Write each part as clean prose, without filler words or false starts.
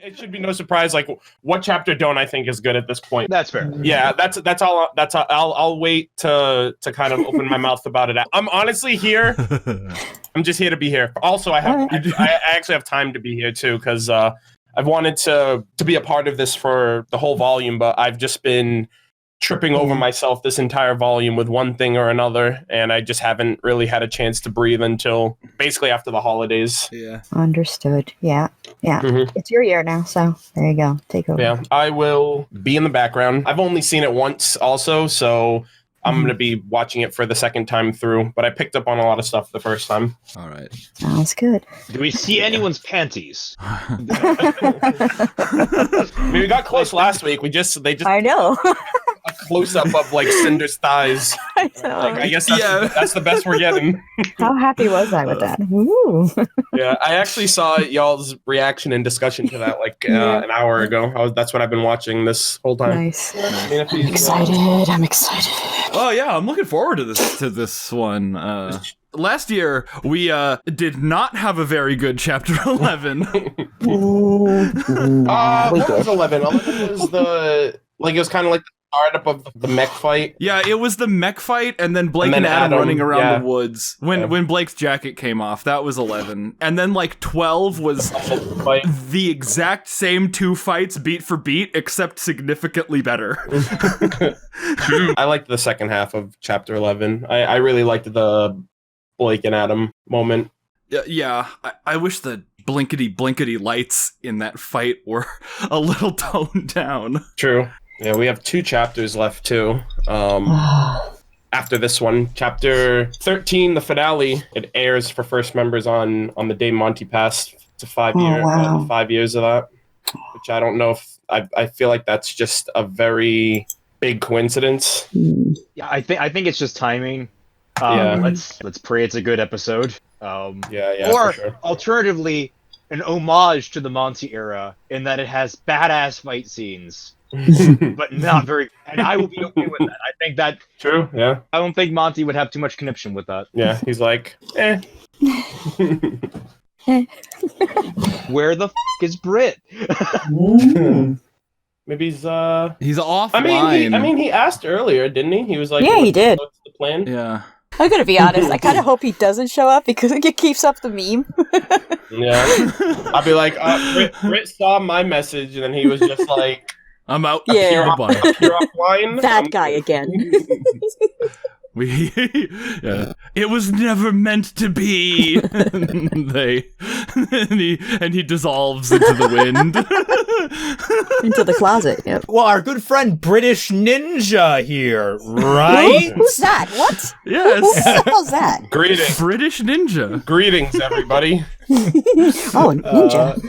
It should be no surprise. Like, what chapter don't I think is good at this point? That's fair. Yeah, that's all. I'll wait to kind of open my mouth about it. I'm honestly here. I'm just here to be here. Also, I actually have time to be here too because I've wanted to be a part of this for the whole volume, but I've just been tripping over myself this entire volume with one thing or another, and I just haven't really had a chance to breathe until basically after the holidays. Yeah. Understood. Yeah. Mm-hmm. It's your year now, so there you go. Take over. Yeah, I will be in the background. I've only seen it once also, so I'm going to be watching it for the second time through, but I picked up on a lot of stuff the first time. All right. Sounds good. Do we see anyone's panties? I mean, we got close last week. I know. A close-up of like Cinder's thighs. I know. Like, I guess that's the best we're getting. How happy was I with that? Ooh. Yeah, I actually saw y'all's reaction and discussion to that like an hour ago. That's what I've been watching this whole time. Nice. I'm excited. Oh yeah, I'm looking forward to this one. Last year we did not have a very good chapter 11. What was 11? 11 was it was kind of like the startup of the mech fight. Yeah, it was the mech fight, and then Blake and Adam running around the woods when Blake's jacket came off. That was 11, and then like 12 was the exact same two fights beat for beat, except significantly better. I liked the second half of chapter 11. I really liked the Blake and Adam moment. Yeah, I wish the blinkety lights in that fight were a little toned down. True. Yeah, we have 2 chapters left too. After this one, chapter 13, the finale, it airs for first members on the day Monty passed to 5 years of that. Which I don't know if I feel like that's just a very big coincidence. Yeah, I think it's just timing. Let's pray it's a good episode. Or for sure. Alternatively, an homage to the Monty era in that it has badass fight scenes. But not very, and I will be okay with that. I think that true. Yeah, I don't think Monty would have too much conniption with that. Yeah, he's like, Where the is Brit? Maybe he's offline. I mean, he asked earlier, didn't he? He was like, yeah, he did. What's the plan? Yeah. I'm gonna be honest. I kind of hope he doesn't show up because it keeps up the meme. Yeah, I'll be like, Brit saw my message, and then he was just like, I'm out. You're offline. That guy again. It was never meant to be. and he dissolves into the wind. Into the closet. Yep. Well, our good friend British Ninja here, right? Who's that? What? Yes. Who the hell's that? Greetings. British Ninja. Greetings, everybody. Oh, Ninja.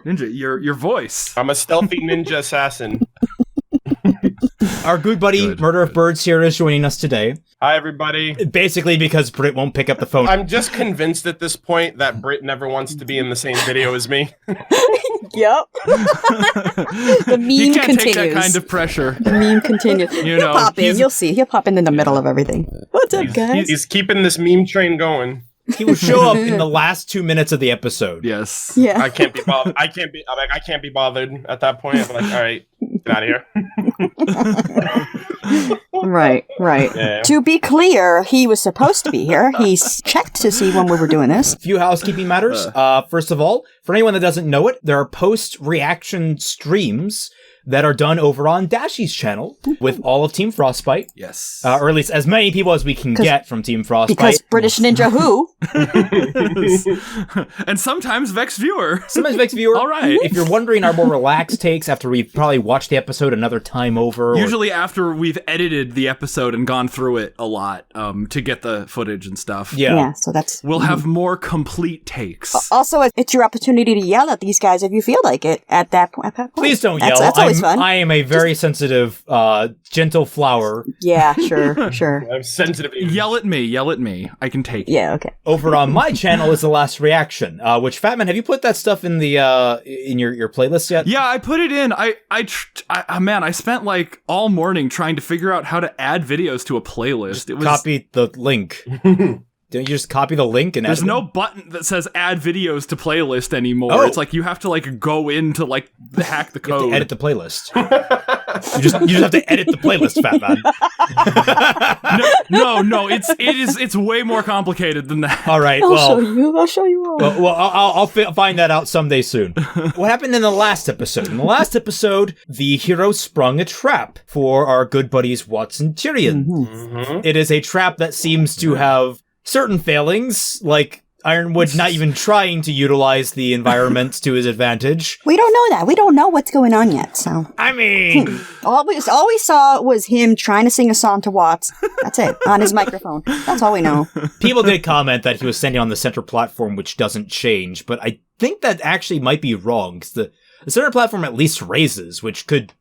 Ninja, your voice. I'm a stealthy ninja assassin. Our good buddy Murder of Birds here is joining us today. Hi, everybody. Basically because Brit won't pick up the phone. I'm just convinced at this point that Brit never wants to be in the same video as me. Yep. The meme he can't continues. Take that kind of pressure. The meme continues. He'll pop in. You'll see. He'll pop in the middle of everything. What's up, guys? He's keeping this meme train going. He will show up in the last 2 minutes of the episode. Yes. Yeah. I can't be bothered. I can't be bothered at that point. I'm like, all right, get out of here. Right. Yeah. To be clear, he was supposed to be here. He's checked to see when we were doing this. A few housekeeping matters. First of all, for anyone that doesn't know it, there are post-reaction streams that are done over on Dashie's channel with all of Team Frostbite. Yes. Or at least as many people as we can get from Team Frostbite. Because British Ninja Who? And sometimes Vex Viewer. All right. If you're wondering our more relaxed takes after we've probably watched the episode another time over. Usually after we've edited the episode and gone through it a lot to get the footage and stuff. Yeah. So that's... We'll have more complete takes. Also, it's your opportunity to yell at these guys if you feel like it at that point. Please don't yell. That's always fun. I am a very sensitive, gentle flower. Yeah, sure. I'm sensitive. Yell at me. I can take it. Yeah, okay. Over on my channel is The Last Reaction, which, Fatman, have you put that stuff in the in your playlist yet? Yeah, I put it in. I spent like all morning trying to figure out how to add videos to a playlist. Copy the link. Don't you just copy the link and There's edit no them? button that says add videos to playlist anymore. Oh. It's like you have to like go in to like hack the You have code. to edit the playlist. you just have to edit the playlist, Fat Man. No, it's way more complicated than that. All right, I'll show you all. Well, I'll find that out someday soon. What happened in the last episode? In the last episode, the hero sprung a trap for our good buddies Watson Tyrion. Mm-hmm. It is a trap that seems to have certain failings, like Ironwood not even trying to utilize the environment to his advantage. We don't know that. We don't know what's going on yet, so. I mean... All we saw was him trying to sing a song to Watts. That's it, on his microphone. That's all we know. People did comment that he was standing on the center platform, which doesn't change, but I think that actually might be wrong, because the center platform at least raises, which could,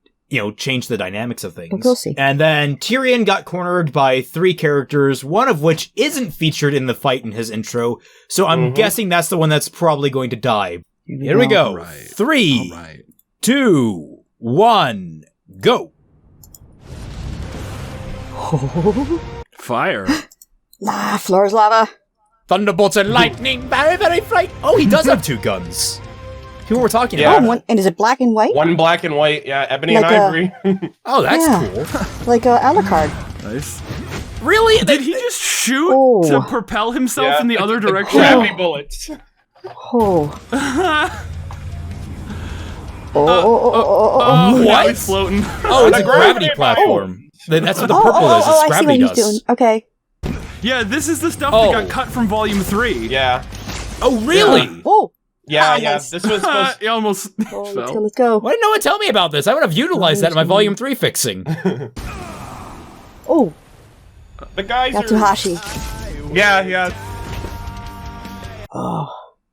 change the dynamics of things. We'll see. And then Tyrion got cornered by 3 characters, one of which isn't featured in the fight in his intro, so I'm guessing that's the one that's probably going to die. Here we go. Right. 3, Right. 2, 1, go. Fire. Floor's lava. Thunderbolts and lightning, very, very fright. Oh, he does have 2 guns. Who we're talking Yeah. about? And is it black and white? One black and white, yeah, ebony Like and ivory. Oh, that's Yeah. cool. Like Alucard. Nice. Really? Did he just shoot Oh. to propel himself Yeah, in the other direction? Gravity bullets. Oh. Oh, now What? he's floating. Oh, it's a gravity gravity platform. That's what the Oh, purple is. It's I see gravity what he's dust. doing. Okay. Yeah, this is the stuff Oh. that got cut from Volume 3. Yeah, Oh, really? Oh. yeah. Nice. This was supposed. He almost Oh, fell. let's go. Why didn't no one tell me about this? I would have utilized that in my Volume 3 fixing. Oh, The guys are. Yatsuhashi. Yeah. Oh,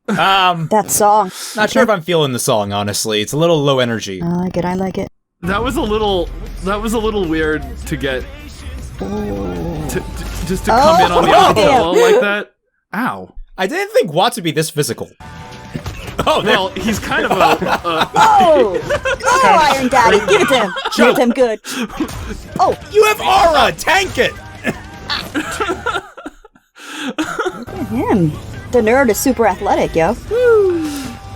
Um, that song. not sure if I'm feeling the song, honestly. It's a little low energy. I like it. I like it. That was a little weird to get Oh. just to come in on the Oh, acapella damn. like that. Ow. I didn't think Watts would be this physical. Oh, Well, he's kind of a Oh! Oh, Iron Daddy. Give it to him. Give it to him good. Oh, you have aura! Tank it! look at him. The nerd is super athletic, yo. Woo!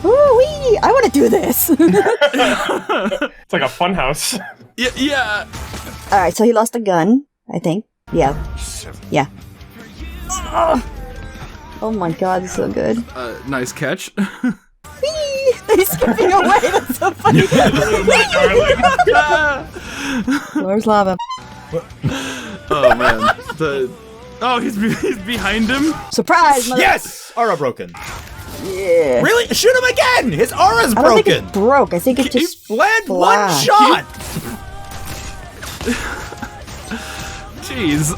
Woo-wee! I want to do this. It's like a fun house. yeah. Alright, so he lost a gun, I think. Yeah. Yeah. Oh my god, it's so good. Nice catch. Whee! He's skipping away. That's so funny. Floor's lava. Oh man. He's behind him. Surprise, mother. Yes! Aura broken. Yeah. Really? Shoot him again! His aura's I don't think broken! it broke. I think it just Land one flashed. shot! Jeez.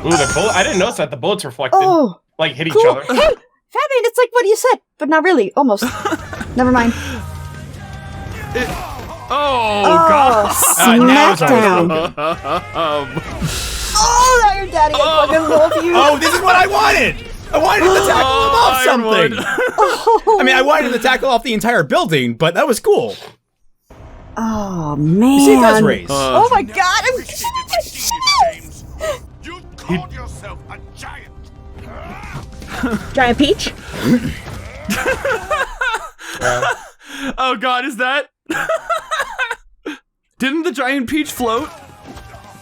Ooh, the bullet. I didn't notice that the bullets reflected, Oh, like hit each cool. other. Hey, Fatman, it's like what you said, but not really. Almost. Never mind. Oh, Oh, god. now it's smackdown. Oh, Iron Daddy, I fucking love you. Oh, this is what I wanted! I wanted him to tackle him off something! Oh, I mean, I wanted him to tackle off the entire building, but that was cool. oh man. You see guys raise. Oh my god, I'm You called yourself a giant. Giant Peach? Oh god, is that? Didn't the giant peach float?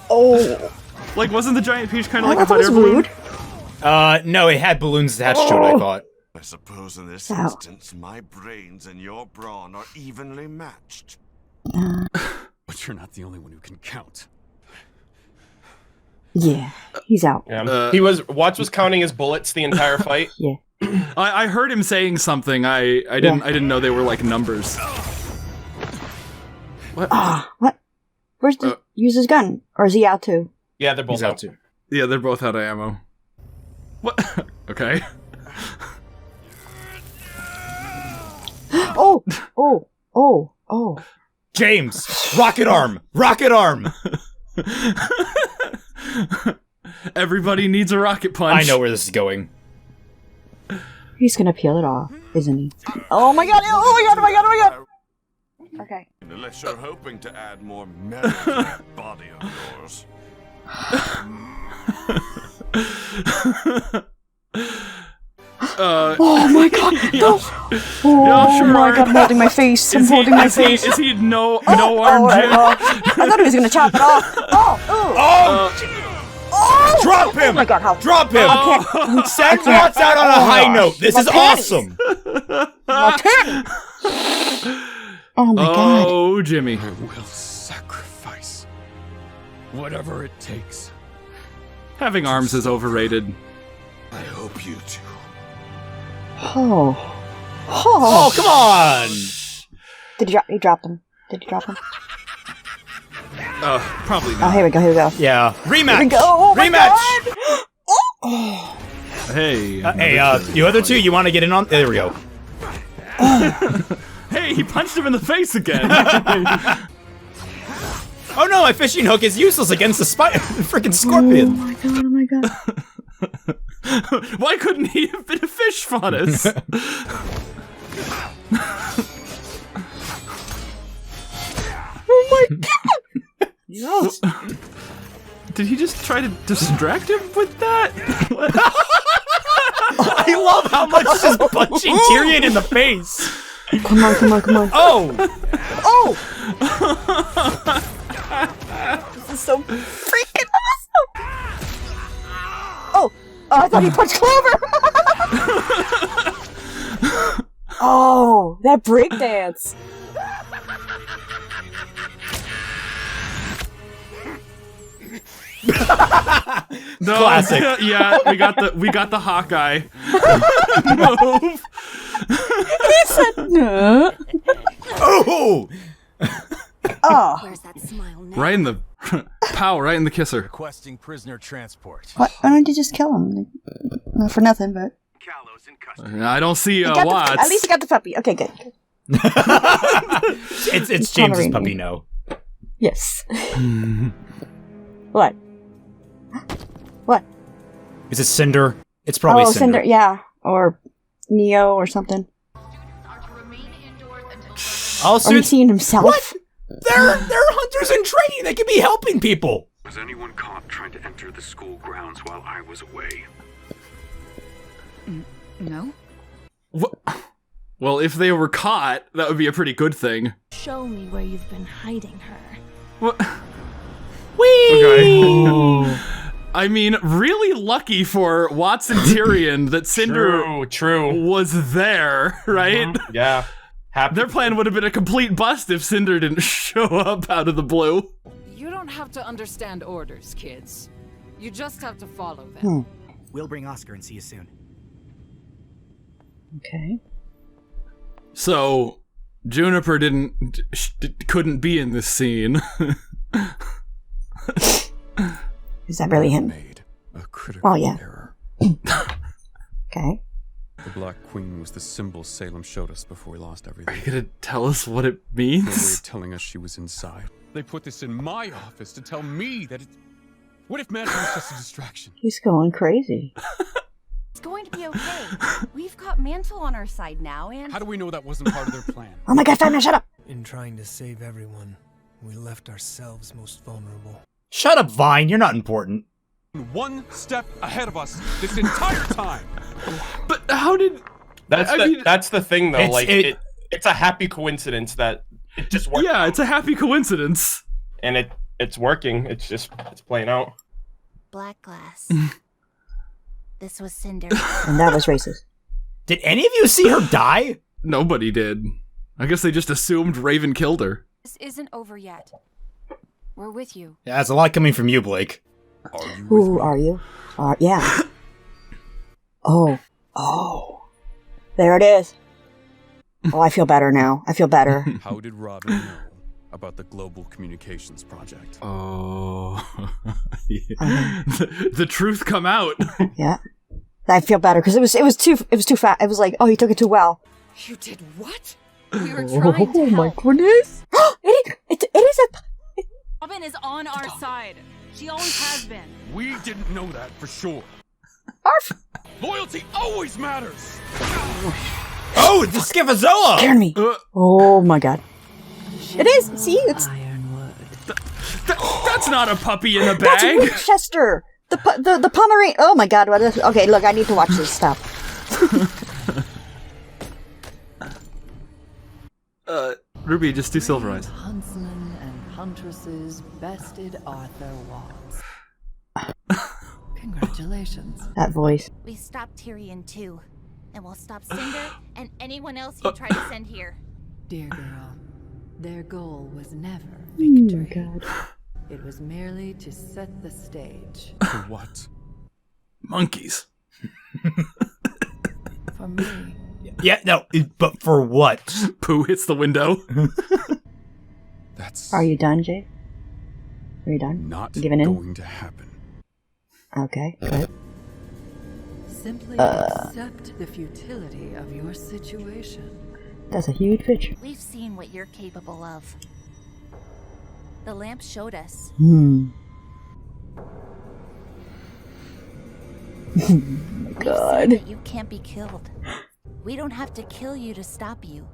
Oh, Like, wasn't the giant peach kind of I like a thought hot that air was balloon? rude. No, it had balloons attached to it, I thought. I suppose in this Ow. instance, my brains and your brawn are evenly matched. But you're not the only one who can count. Yeah, he's out. Yeah. Watts was counting his bullets the entire fight. Yeah. I heard him saying something. I didn't know they were like numbers. What? What? Where's the use his gun? Or is he out too? Yeah, they're both He's out too. Yeah, they're both out of ammo. What? Okay. Oh. James! Rocket arm! Rocket arm! Everybody needs a rocket punch. I know where this is going. He's gonna peel it off, isn't he? Oh my god, oh my god. Okay. Unless you're hoping to add more metal to that body of yours. Oh my god! No. Oh sure my are. god! I'm holding my face. I'm holding my face. Is he no arm right, Jim? I thought he was gonna chop it off. Drop him! Oh my god! How? Drop him! I can't. Send Watts out on a high note. This is awesome. My titty. Oh my god! Oh, Jimmy. I will sacrifice whatever it takes. Having arms is overrated. I hope you do. Oh. Oh, come on! Did you drop him? Did you drop him? Probably Oh, not. here we go. Here we go. Yeah, rematch. Here we go. Oh my Rematch. god! Hey. You other two, you want to get in on? There we go. Hey, he punched him in the face again. Oh no, my fishing hook is useless against the freaking scorpion. Oh my god! Oh my god! Why couldn't he have been a fish faunus? Oh my god! Yes. Did he just try to distract him with that? I love how much this is punching Tyrion in the face. Come on! Come on! Come on! Oh! Oh! This is so freaking awesome! Oh! I thought he punched Clover! Oh, that breakdance! No, Classic. Yeah, we got the Hawkeye move. He said no. Oh! Oh. Where's that smile now? Right in the right in the kisser. Requesting prisoner transport. Why don't you just kill him? Not for nothing, but I don't see Watts. at least you got the puppy. Okay, good. It's James's puppy, no. Yes. What? What? Is it Cinder? It's probably Oh, Cinder. yeah, or Neo or something. Oh, Or so he's seeing himself. What? They're hunters in training. They could be helping people. Was anyone caught trying to enter the school grounds while I was away? No? Well, if they were caught, that would be a pretty good thing. Show me where you've been hiding her. What? Whee! Okay. I mean, really lucky for Watts and Tyrion that Cinder True. was there, right? Yeah. Happy. Their plan would have been a complete bust if Cinder didn't show up out of the blue. You don't have to understand orders, kids. You just have to follow them. We'll bring Oscar and see you soon. Okay. So, Juniper couldn't be in this scene. Is that really him? Made a critical Oh, yeah. error. Okay. The Black Queen was the symbol Salem showed us before we lost everything. Are you gonna tell us what it No way means? of telling us she was inside. They put this in my office to tell me that it... What if Mantle was just a distraction? He's going crazy. It's going to be okay. We've got Mantle on our side now, and... How do we know that wasn't part of their plan? Oh my god, Fatman, shut up! In trying to save everyone, we left ourselves most vulnerable. Shut up, Vine. You're not important. One step ahead of us this entire time! But how did... That's the thing, though. It's it's a happy coincidence that it just worked. Yeah, it's a happy coincidence. And it's working. It's playing out. Black glass. This was Cinder. And that was racist. Did any of you see her die? Nobody did. I guess they just assumed Raven killed her. This isn't over yet. We're with you. Yeah, that's a lot coming from you, Blake. Who are you? Yeah. Oh. There it is. Oh, I feel better now. I feel better. How did Robin know about the Global Communications Project? Oh. the truth come out. Yeah. I feel better because it was too fat. It was like, oh, he took it too well. You did what? We were trying to Oh my help. goodness! it is a. Robin is on our side. She always has been. We didn't know that for sure. Arf! Loyalty always matters! Oh, it's the Schifazoa! Scared me. Oh my god! It is. See, it's That's not a puppy in a that's bag. Winchester. The Pomeranian. Oh my god! What is? Okay, look, I need to watch this stuff. Ruby, just do Silver Eyes. Huntsmen and huntresses bested Arthur Watts. Congratulations. That voice. We stopped Tyrion too. And we'll stop Cinder and anyone else you try to send here. Dear girl, their goal was never Oh victory. God. It was merely to set the stage. For what? Monkeys. For me. Yeah, no, but for what? Pooh hits the window. That's Are you done, Jay? Are you done? not Giving in? going to happen. Okay, good. Simply accept the futility of your situation. That's a huge picture. We've seen what you're capable of. The lamp showed us. Oh my We've God. seen that you can't be killed. We don't have to kill you to stop you.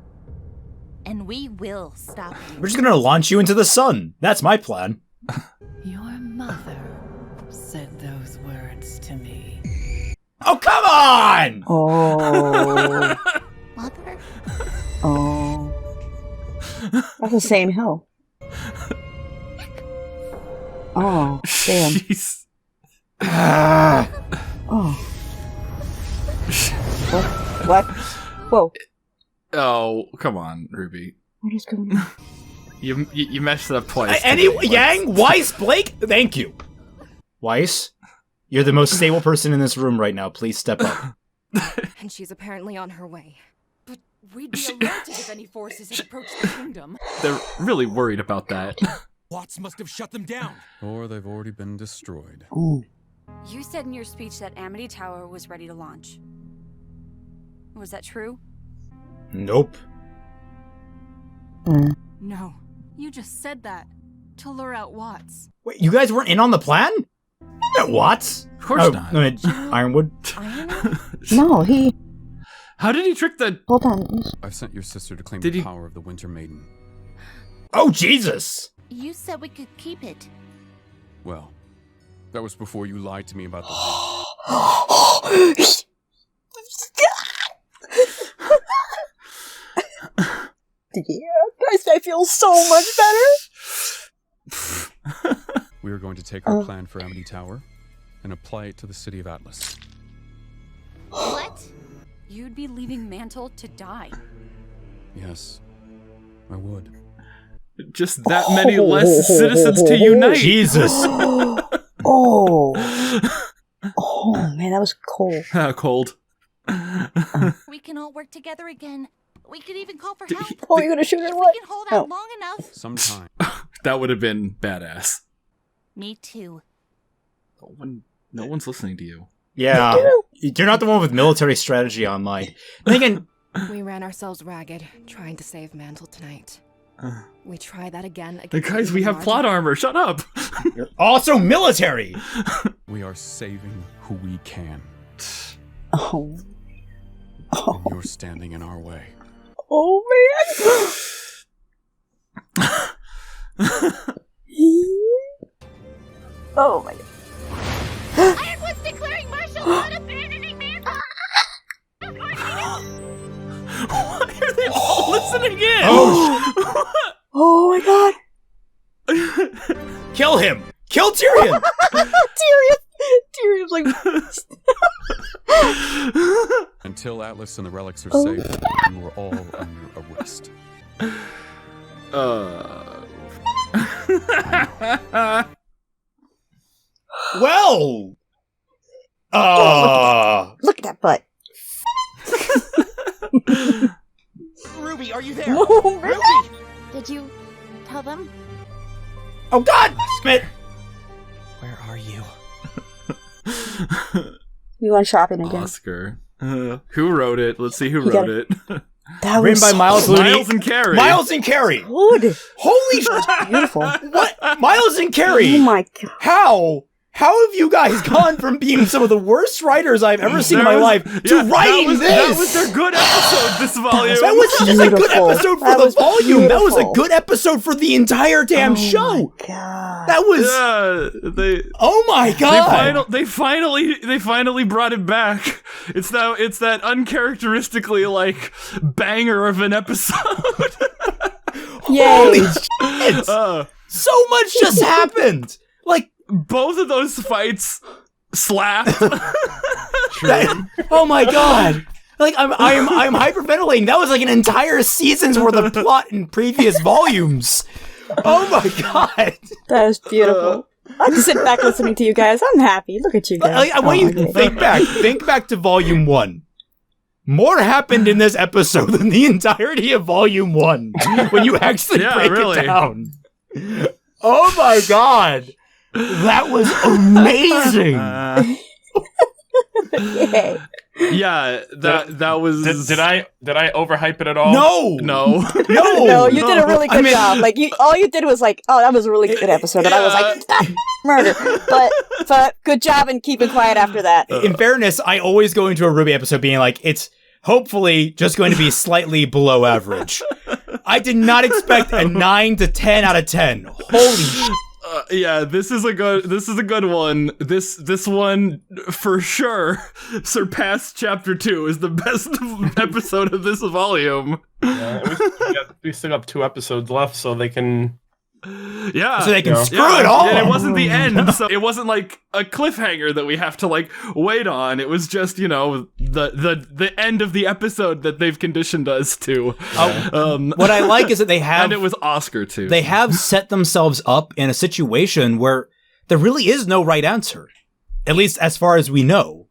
And we will stop you. We're just gonna launch you into the sun. That's my plan. Your mother said those words to me. Oh, come on! Oh. Mother? Oh. That's the same hill. Oh, damn. Jeez. Oh. What? Whoa. Oh, come on, Ruby. What is going on? You messed it up twice. Yang, Weiss, Blake, thank you. Weiss, you're the most stable person in this room right now. Please step up. And she's apparently on her way. But we'd be alerted if any forces had approached the kingdom. They're really worried about that. Watts must have shut them down. Or they've already been destroyed. Oh. You said in your speech that Amity Tower was ready to launch. Was that true? Nope. No. You just said that. To lure out Watts. Wait, you guys weren't in on the plan? No, Watts? Of course not. Ironwood? No, he... How did he trick the... Hold on. I've sent your sister to claim Did the he- power of the Winter Maiden. Oh, Jesus! You said we could keep it. Well, that was before you lied to me about the Yeah, guys, I feel so much better. We are going to take our plan for Amity Tower and apply it to the city of Atlas. What? You'd be leaving Mantle to die. Yes, I would. Just that many less citizens to unite. Jesus. Oh. Oh, man, that was cold. Cold. We can all work together again. We could even call for help. Oh, you're gonna shoot it? If What? we can hold out long enough. Sometime. That would have been badass. Me too. No one's listening to you. Yeah. You're not the one with military strategy on mind. And again, We ran ourselves ragged, trying to save Mantle tonight. We try that again. Guys, we have plot armor. Shut up. You're also military. We are saving who we can. Oh. And you're standing in our way. Oh, man. Oh, my God. Ironwood's declaring martial law and abandoning Mantle. Why are they all listening in? Oh, my God. Kill him. Kill Tyrion. Tyrion's like... Until Atlas and the relics are safe, you are all under arrest. Well. Look at that butt. Ruby, are you there? Oh, Ruby! Did you tell them? Oh God, Smith. Where are you? You went shopping again. Oscar. Who wrote it? Let's see who wrote it. That Written was by Miles Miles Looney. and Carey. Miles and Carey. good. Holy shit. Beautiful. What? Miles and Carey. Oh my God. How have you guys gone from being some of the worst writers I've ever seen in my life to writing this? That was their good episode, this volume. That wasn't just a good episode for the volume. Beautiful. That was a good episode for the entire damn show. That was. Oh my god! They finally brought it back. It's that uncharacteristically like banger of an episode. Holy shit! So much just happened. Like. Both of those fights slapped. Oh my god! Like I'm hyperventilating. That was like an entire season's worth of plot in previous volumes. Oh my god! That was beautiful. I just sit back listening to you guys. I'm happy. Look at you guys. I want you to think back to volume 1. More happened in this episode than the entirety of volume 1 when you actually break it down. Oh my god! That was amazing. Yeah, that was. Did I overhype it at all? No. No, you did a really good job. Like all you did was like, oh, that was a really good episode, and I was like, stop murder. But good job in keeping quiet after that. In fairness, I always go into a RWBY episode being like, it's hopefully just going to be slightly below average. I did not expect a 9 to 10 out of 10. Holy shit. Yeah, this is a good one. This one for sure surpassed chapter 2. Is the best episode of this volume. Yeah, we still have 2 episodes left, so they can. Yeah, so they can screw it all. And it wasn't the end, so it wasn't like a cliffhanger that we have to like wait on. It was just the end of the episode that they've conditioned us to. What I like is that they have, and it was Oscar too. They have set themselves up in a situation where there really is no right answer, at least as far as we know.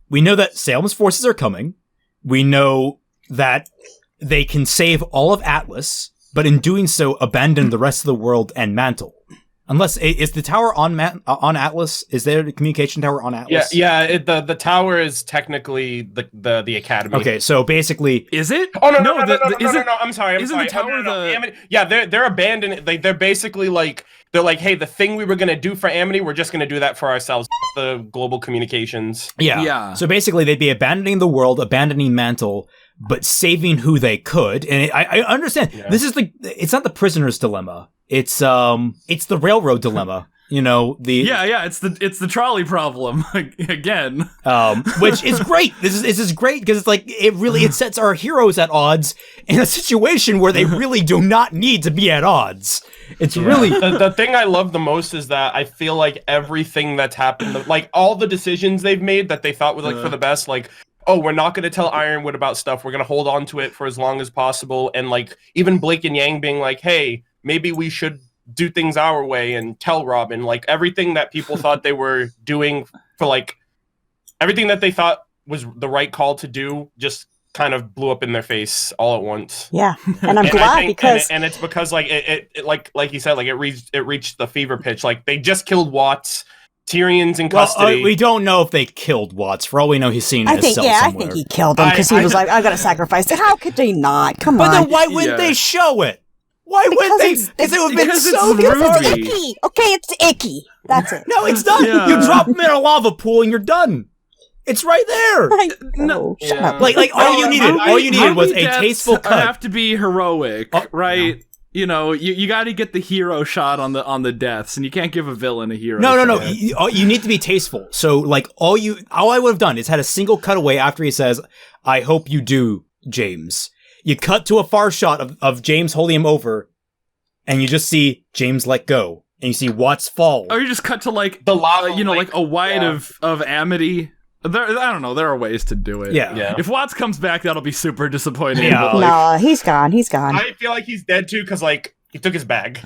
We know that Salem's forces are coming. We know that they can save all of Atlas, but in doing so, abandon the rest of the world and Mantle. Unless, is the tower on Atlas? Is there a communication tower on Atlas? Yeah. The tower is technically the academy. Okay, so basically, is it? Oh no! I'm sorry. Isn't the tower the? Yeah, they're abandoning. They're basically like they're like, hey, the thing we were gonna do for Amity, we're just gonna do that for ourselves. The global communications. Yeah. So basically, they'd be abandoning the world, abandoning Mantle, but saving who they could. And I understand. Yeah. This is it's not the prisoner's dilemma. It's the railroad dilemma. It's the trolley problem again. Which is great. This is great because it's like it sets our heroes at odds in a situation where they really do not need to be at odds. It's really the thing I love the most is that I feel like everything that's happened, like all the decisions they've made that they thought were like for the best, like, oh, we're not going to tell Ironwood about stuff. We're going to hold on to it for as long as possible. And like even Blake and Yang being like, hey, maybe we should do things our way and tell Robin, like everything that people thought they were doing for like everything that they thought was the right call to do just kind of blew up in their face all at once. Yeah. And I'm glad because it's because like it like you said, like it reached the fever pitch. Like they just killed Watts. Tyrion's in custody. We don't know if they killed Watts. For all we know, he's seen in his cell somewhere. I think he killed him because he was like, I gotta sacrifice it. How could they not? Come on. But then why wouldn't they show it? Why wouldn't they? Because it would have been so good. It's icky. Okay, it's icky. That's it. No, it's done. Yeah. You drop him in a lava pool and you're done. It's right there. Shut up. Like all you needed was a tasteful cut. Have to be heroic, right? No. You got to get the hero shot on the deaths, and you can't give a villain a hero. No. You need to be tasteful. So, like, all I would have done is had a single cutaway after he says, "I hope you do, James." You cut to a far shot of James holding him over, and you just see James let go, and you see Watts fall. Or you just cut to like the lava, like a wide of Amity. I don't know. There are ways to do it. Yeah. If Watts comes back, that'll be super disappointing. Yeah. No, he's gone. He's gone. I feel like he's dead too because like he took his bag.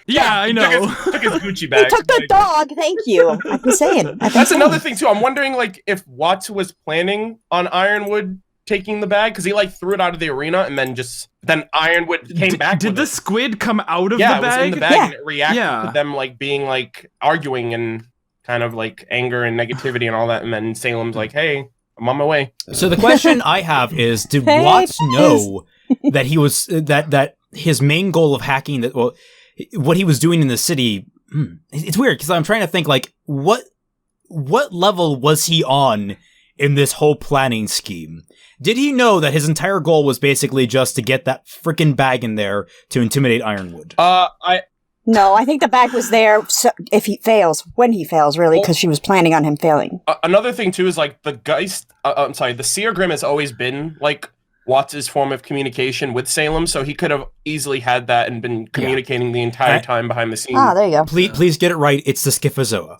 Yeah, I know. Took his Gucci bag. He took the dog. Thank you. I've been saying. That's another thing too. I'm wondering like if Watts was planning on Ironwood taking the bag because he like threw it out of the arena and then Ironwood came back. Did the squid come out of the bag? Yeah, it was in the bag and it reacted to them like being like arguing and kind of like anger and negativity and all that, and then Salem's like, "Hey, I'm on my way." So the question I have is: did Watts know that he was that his main goal of hacking what he was doing in the city it's weird because I'm trying to think like what level was he on in this whole planning scheme? Did he know that his entire goal was basically just to get that freaking bag in there to intimidate Ironwood? No, I think the bag was there so if he fails, when he fails, really, because she was planning on him failing. Another thing, too, is, like, the Seer Grim has always been, like, Watts' form of communication with Salem, so he could have easily had that and been communicating the entire time behind the scenes. Ah, there you go. Please get it right. It's the Schifozoa.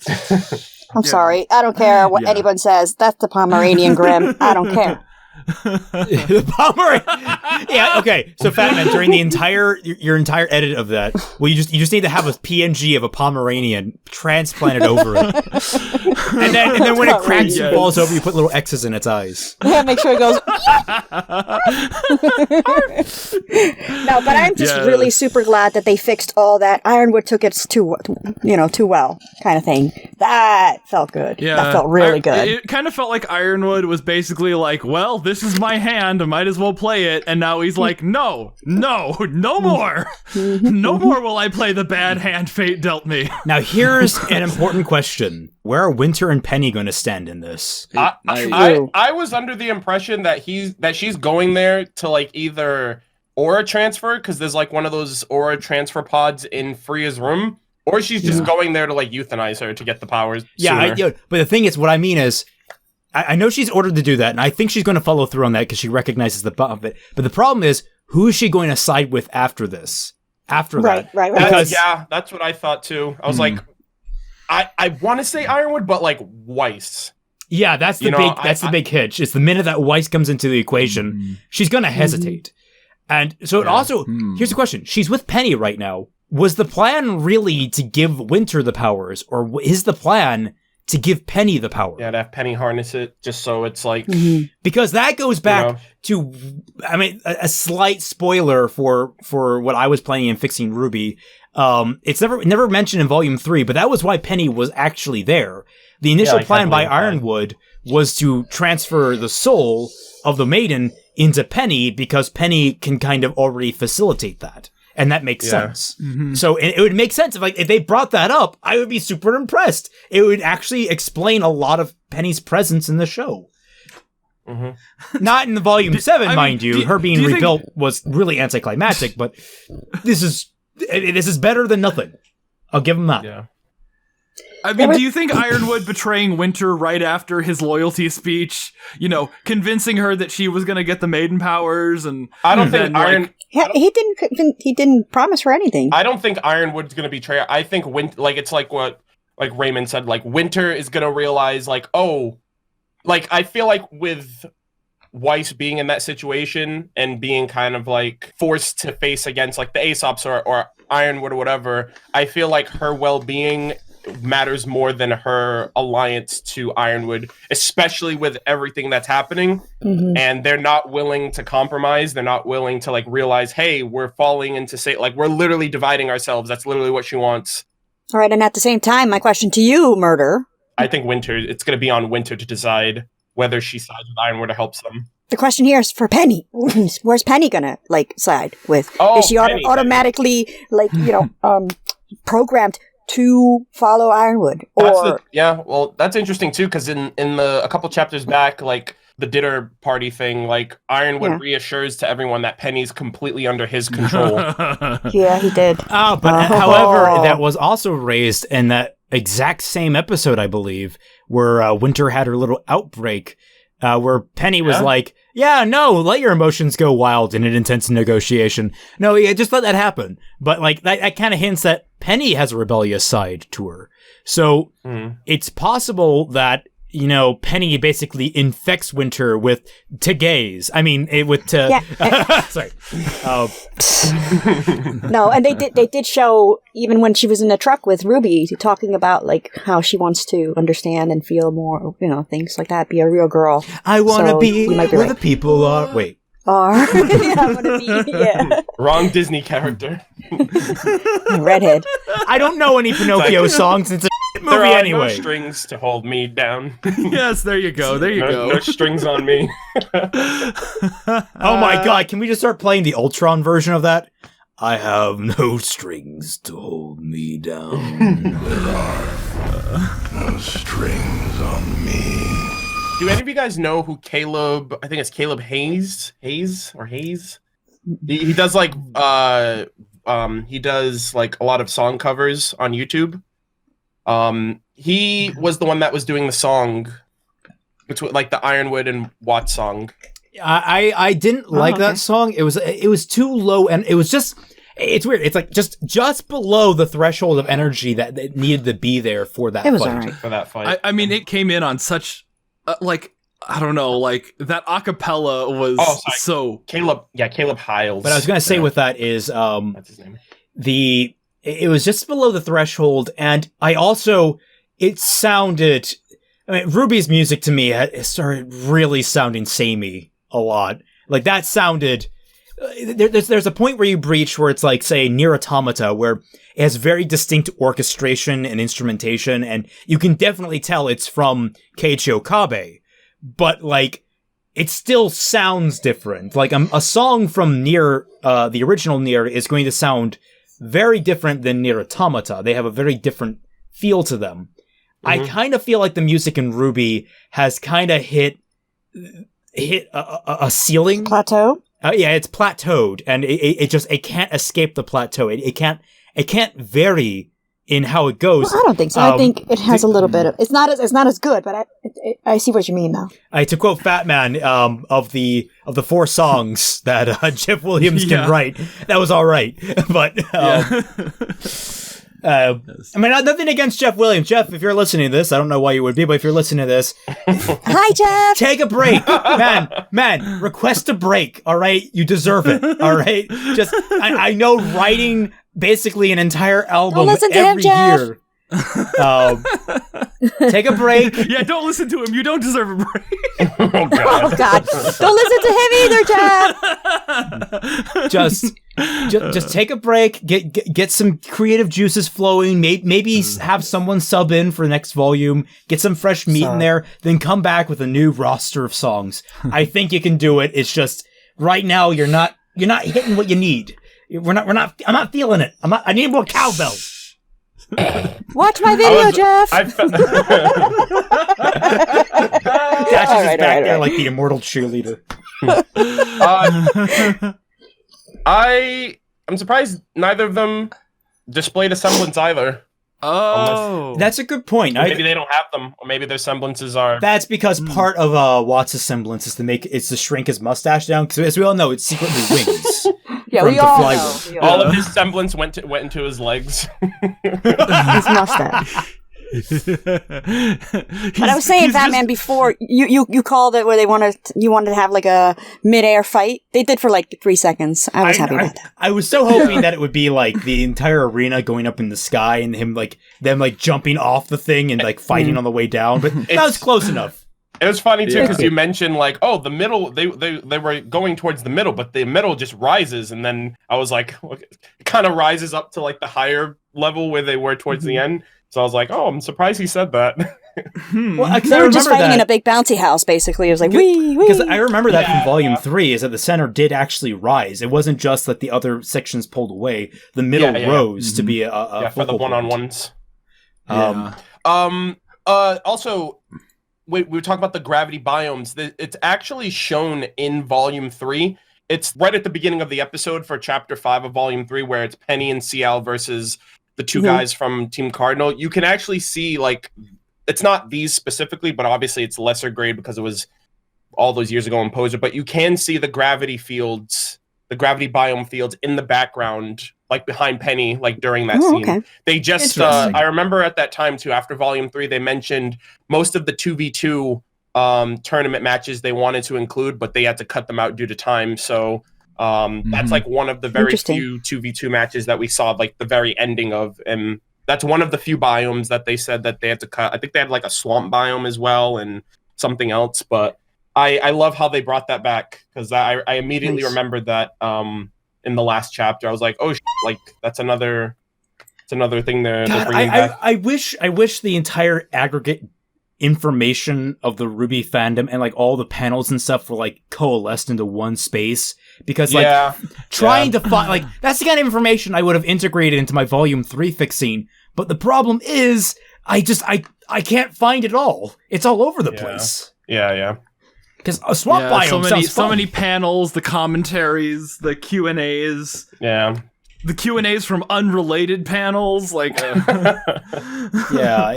I'm sorry. I don't care what anyone says. That's the Pomeranian Grim. I don't care. The Pomeranian. Yeah, okay. So Fatman, during the your entire edit of that, well, you just need to have a PNG of a Pomeranian transplanted over it, and then when it cracks and falls over, you put little X's in its eyes. Yeah, make sure it goes. No, but I'm just really super glad that they fixed all that. Ironwood took it too well, kind of thing. That felt good. Yeah, that felt really good. It kind of felt like Ironwood was basically like, well, this is my hand, I might as well play it, and now he's like, no more. No more will I play the bad hand fate dealt me. Now here's an important question. Where are Winter and Penny going to stand in this? I was under the impression that she's going there to like either aura transfer, because there's like one of those aura transfer pods in Freya's room, or she's just going there to like euthanize her to get the powers. Yeah, but the thing is, what I mean is, I know she's ordered to do that, and I think she's going to follow through on that because she recognizes the bump of it. But the problem is, who is she going to side with after this? Right. Because that's what I thought too. I was like, I want to say Ironwood, but like Weiss. Yeah, that's the big hitch. It's the minute that Weiss comes into the equation, she's going to hesitate. And so it also, here's the question. She's with Penny right now. Was the plan really to give Winter the powers, or is the plan to give Penny the power? Yeah, to have Penny harness it, just so it's like... Because that goes back to, I mean, a slight spoiler for what I was playing in Fixing RWBY. It's never mentioned in Volume 3, but that was why Penny was actually there. The initial plan by Ironwood was to transfer the soul of the maiden into Penny, because Penny can kind of already facilitate that. And that makes sense. So it would make sense if they brought that up, I would be super impressed. It would actually explain a lot of Penny's presence in the show. Not in the Volume 7, mind you. Her being rebuilt was really anticlimactic, but this is better than nothing. I'll give him that. Yeah. I mean, do you think Ironwood betraying Winter right after his loyalty speech, convincing her that she was going to get the maiden powers, and I don't think he didn't promise her anything. I don't think Ironwood's going to betray her. I think it's like what Raymond said, like Winter is going to realize I feel like with Weiss being in that situation and being kind of like forced to face against like the Aesops or Ironwood or whatever, I feel like her well-being matters more than her alliance to Ironwood, especially with everything that's happening. And they're not willing to compromise. They're not willing to like realize, hey, we're falling into we're literally dividing ourselves. That's literally what she wants. All right, and at the same time, my question to you, Murder. I think it's going to be on Winter to decide whether she sides with Ironwood or helps them. The question here is for Penny. Where's Penny gonna side with? Is she automatically programmed to follow Ironwood? That's interesting too, because in a couple chapters back, like the dinner party thing, like Ironwood reassures to everyone that Penny's completely under his control. Yeah, he did. However, that was also raised in that exact same episode, I believe, where Winter had her little outbreak, where Penny was like, let your emotions go wild in an intense negotiation. No, just let that happen. But that kind of hints that Penny has a rebellious side to her. So it's possible that, Penny basically infects Winter with to gaze. I mean, sorry. No, and they did show, even when she was in the truck with RWBY, talking about how she wants to understand and feel more, things like that, be a real girl. I want to be where the people are. Wait. I want to be, Wrong Disney character. Redhead. I don't know any Pinocchio songs. It's a movie there are anyway. No strings to hold me down. Yes, there you go. No strings on me. Oh my god, can we just start playing the Ultron version of that? I have no strings to hold me down. There are no strings on me. Do any of you guys know who Caleb? I think it's Caleb Hayes. He does like he does like a lot of song covers on YouTube. He was the one that was doing the song between like the Ironwood and Watts song. I didn't like that song. It was too low, and it was just, it's weird. It's like just below the threshold of energy that needed to be there for that fight. Alright. For that fight. I mean, it came in on such like, I don't know, like that acapella was so Caleb Hiles. But I was gonna say with that is that's his name. It was just below the threshold, and it sounded. I mean, RWBY's music to me started really sounding samey a lot. Like that sounded. There's a point where you breach where it's like, say, Nier Automata, where it has very distinct orchestration and instrumentation, and you can definitely tell it's from Keiichi Okabe, but like it still sounds different. Like a song from Nier, the original Nier, is going to sound very different than Nier Automata. They have a very different feel to them. I kind of feel like the music in RWBY has kind of hit a ceiling plateau. Yeah, it's plateaued, and it can't escape the plateau. It can't vary in how it goes. Well, I don't think so. I think it has a little bit of. It's not as good, but I see what you mean though. To quote Fatman, of the 4 songs that Jeff Williams can write, that was all right, but. I mean, nothing against Jeff Williams. Jeff, if you're listening to this, I don't know why you would be, but if you're listening to this, hi, Jeff. Take a break, man. Request a break. All right, you deserve it. All right, just I know writing basically an entire album every year. Take a break. Yeah, don't listen to him. You don't deserve a break. Oh God! Don't listen to him either, Jeff. Just take a break. Get some creative juices flowing. Maybe have someone sub in for the next volume. Get some fresh meat in there. Then come back with a new roster of songs. I think you can do it. It's just right now you're not hitting what you need. I'm not feeling it. I need more cowbell. Watch my video, Jeff. Dashie's just back there like the immortal cheerleader. I'm surprised neither of them displayed a semblance either. Oh, that's a good point. Maybe they don't have them, or maybe their semblances are. That's because part of Watts' semblance is to shrink his mustache down. Because as we all know, it's secretly wings. Yeah, we all know. All of his semblance went into his legs. His mustache. But I was saying, Batman, before you called it where you wanted to have like a mid-air fight. They did for like 3 seconds. I was happy about that. I was so hoping that it would be like the entire arena going up in the sky and them jumping off the thing and like fighting on the way down. But that was close enough. It was funny too because you mentioned like, oh, the middle. They were going towards the middle, but the middle just rises, and then I was like, it kind of rises up to like the higher level where they were towards the end. So I was like, oh, I'm surprised he said that. Well, they were just fighting in a big bouncy house, basically. It was like, wee. Because I remember that from Volume 3, is that the center did actually rise. It wasn't just that the other sections pulled away. The middle rose to be a for the one-on-ones. Also, we were talking about the gravity biomes. It's actually shown in Volume 3. It's right at the beginning of the episode for Chapter 5 of Volume 3, where it's Penny and Cial versus the 2 guys from Team Cardinal. You can actually see, like, it's not these specifically, but obviously it's lesser grade because it was all those years ago in Poser, but you can see the gravity fields, the gravity biome fields in the background, like behind Penny, like during that scene. Okay. They just, I remember at that time too, after Volume 3, they mentioned most of the 2v2 tournament matches they wanted to include, but they had to cut them out due to time. So that's like one of the very few 2v2 matches that we saw, like the very ending of, and that's one of the few biomes that they said that they had to cut. I think they had like a swamp biome as well and something else, but I love how they brought that back because I immediately remembered that in the last chapter. I was like, oh, like that's another thing they're bringing back. I wish the entire aggregate information of the RWBY fandom and like all the panels and stuff were like coalesced into one space, because like trying to find like that's the kind of information I would have integrated into my volume 3 fixing, but the problem is I can't find it all. It's all over the place. Yeah. Because a swamp biome so many panels, the commentaries, the Q&As. Yeah. The Q&As from unrelated panels, like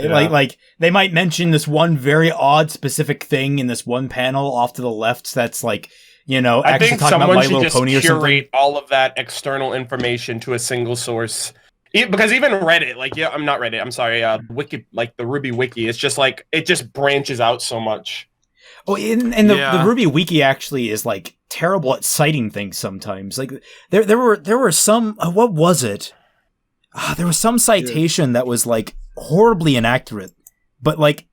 like they might mention this one very odd specific thing in this one panel off to the left that's like, you know, I actually think talking about someone My should Little just Pony or something. curate all of that external information to a single source. Because even Reddit, like, I'm not Reddit, I'm sorry, Wiki, like the RWBY wiki, it's just like, it just branches out so much. Oh, and the RWBY wiki actually is like terrible at citing things sometimes. Like there were some what was it? There was some citation that was like horribly inaccurate, but like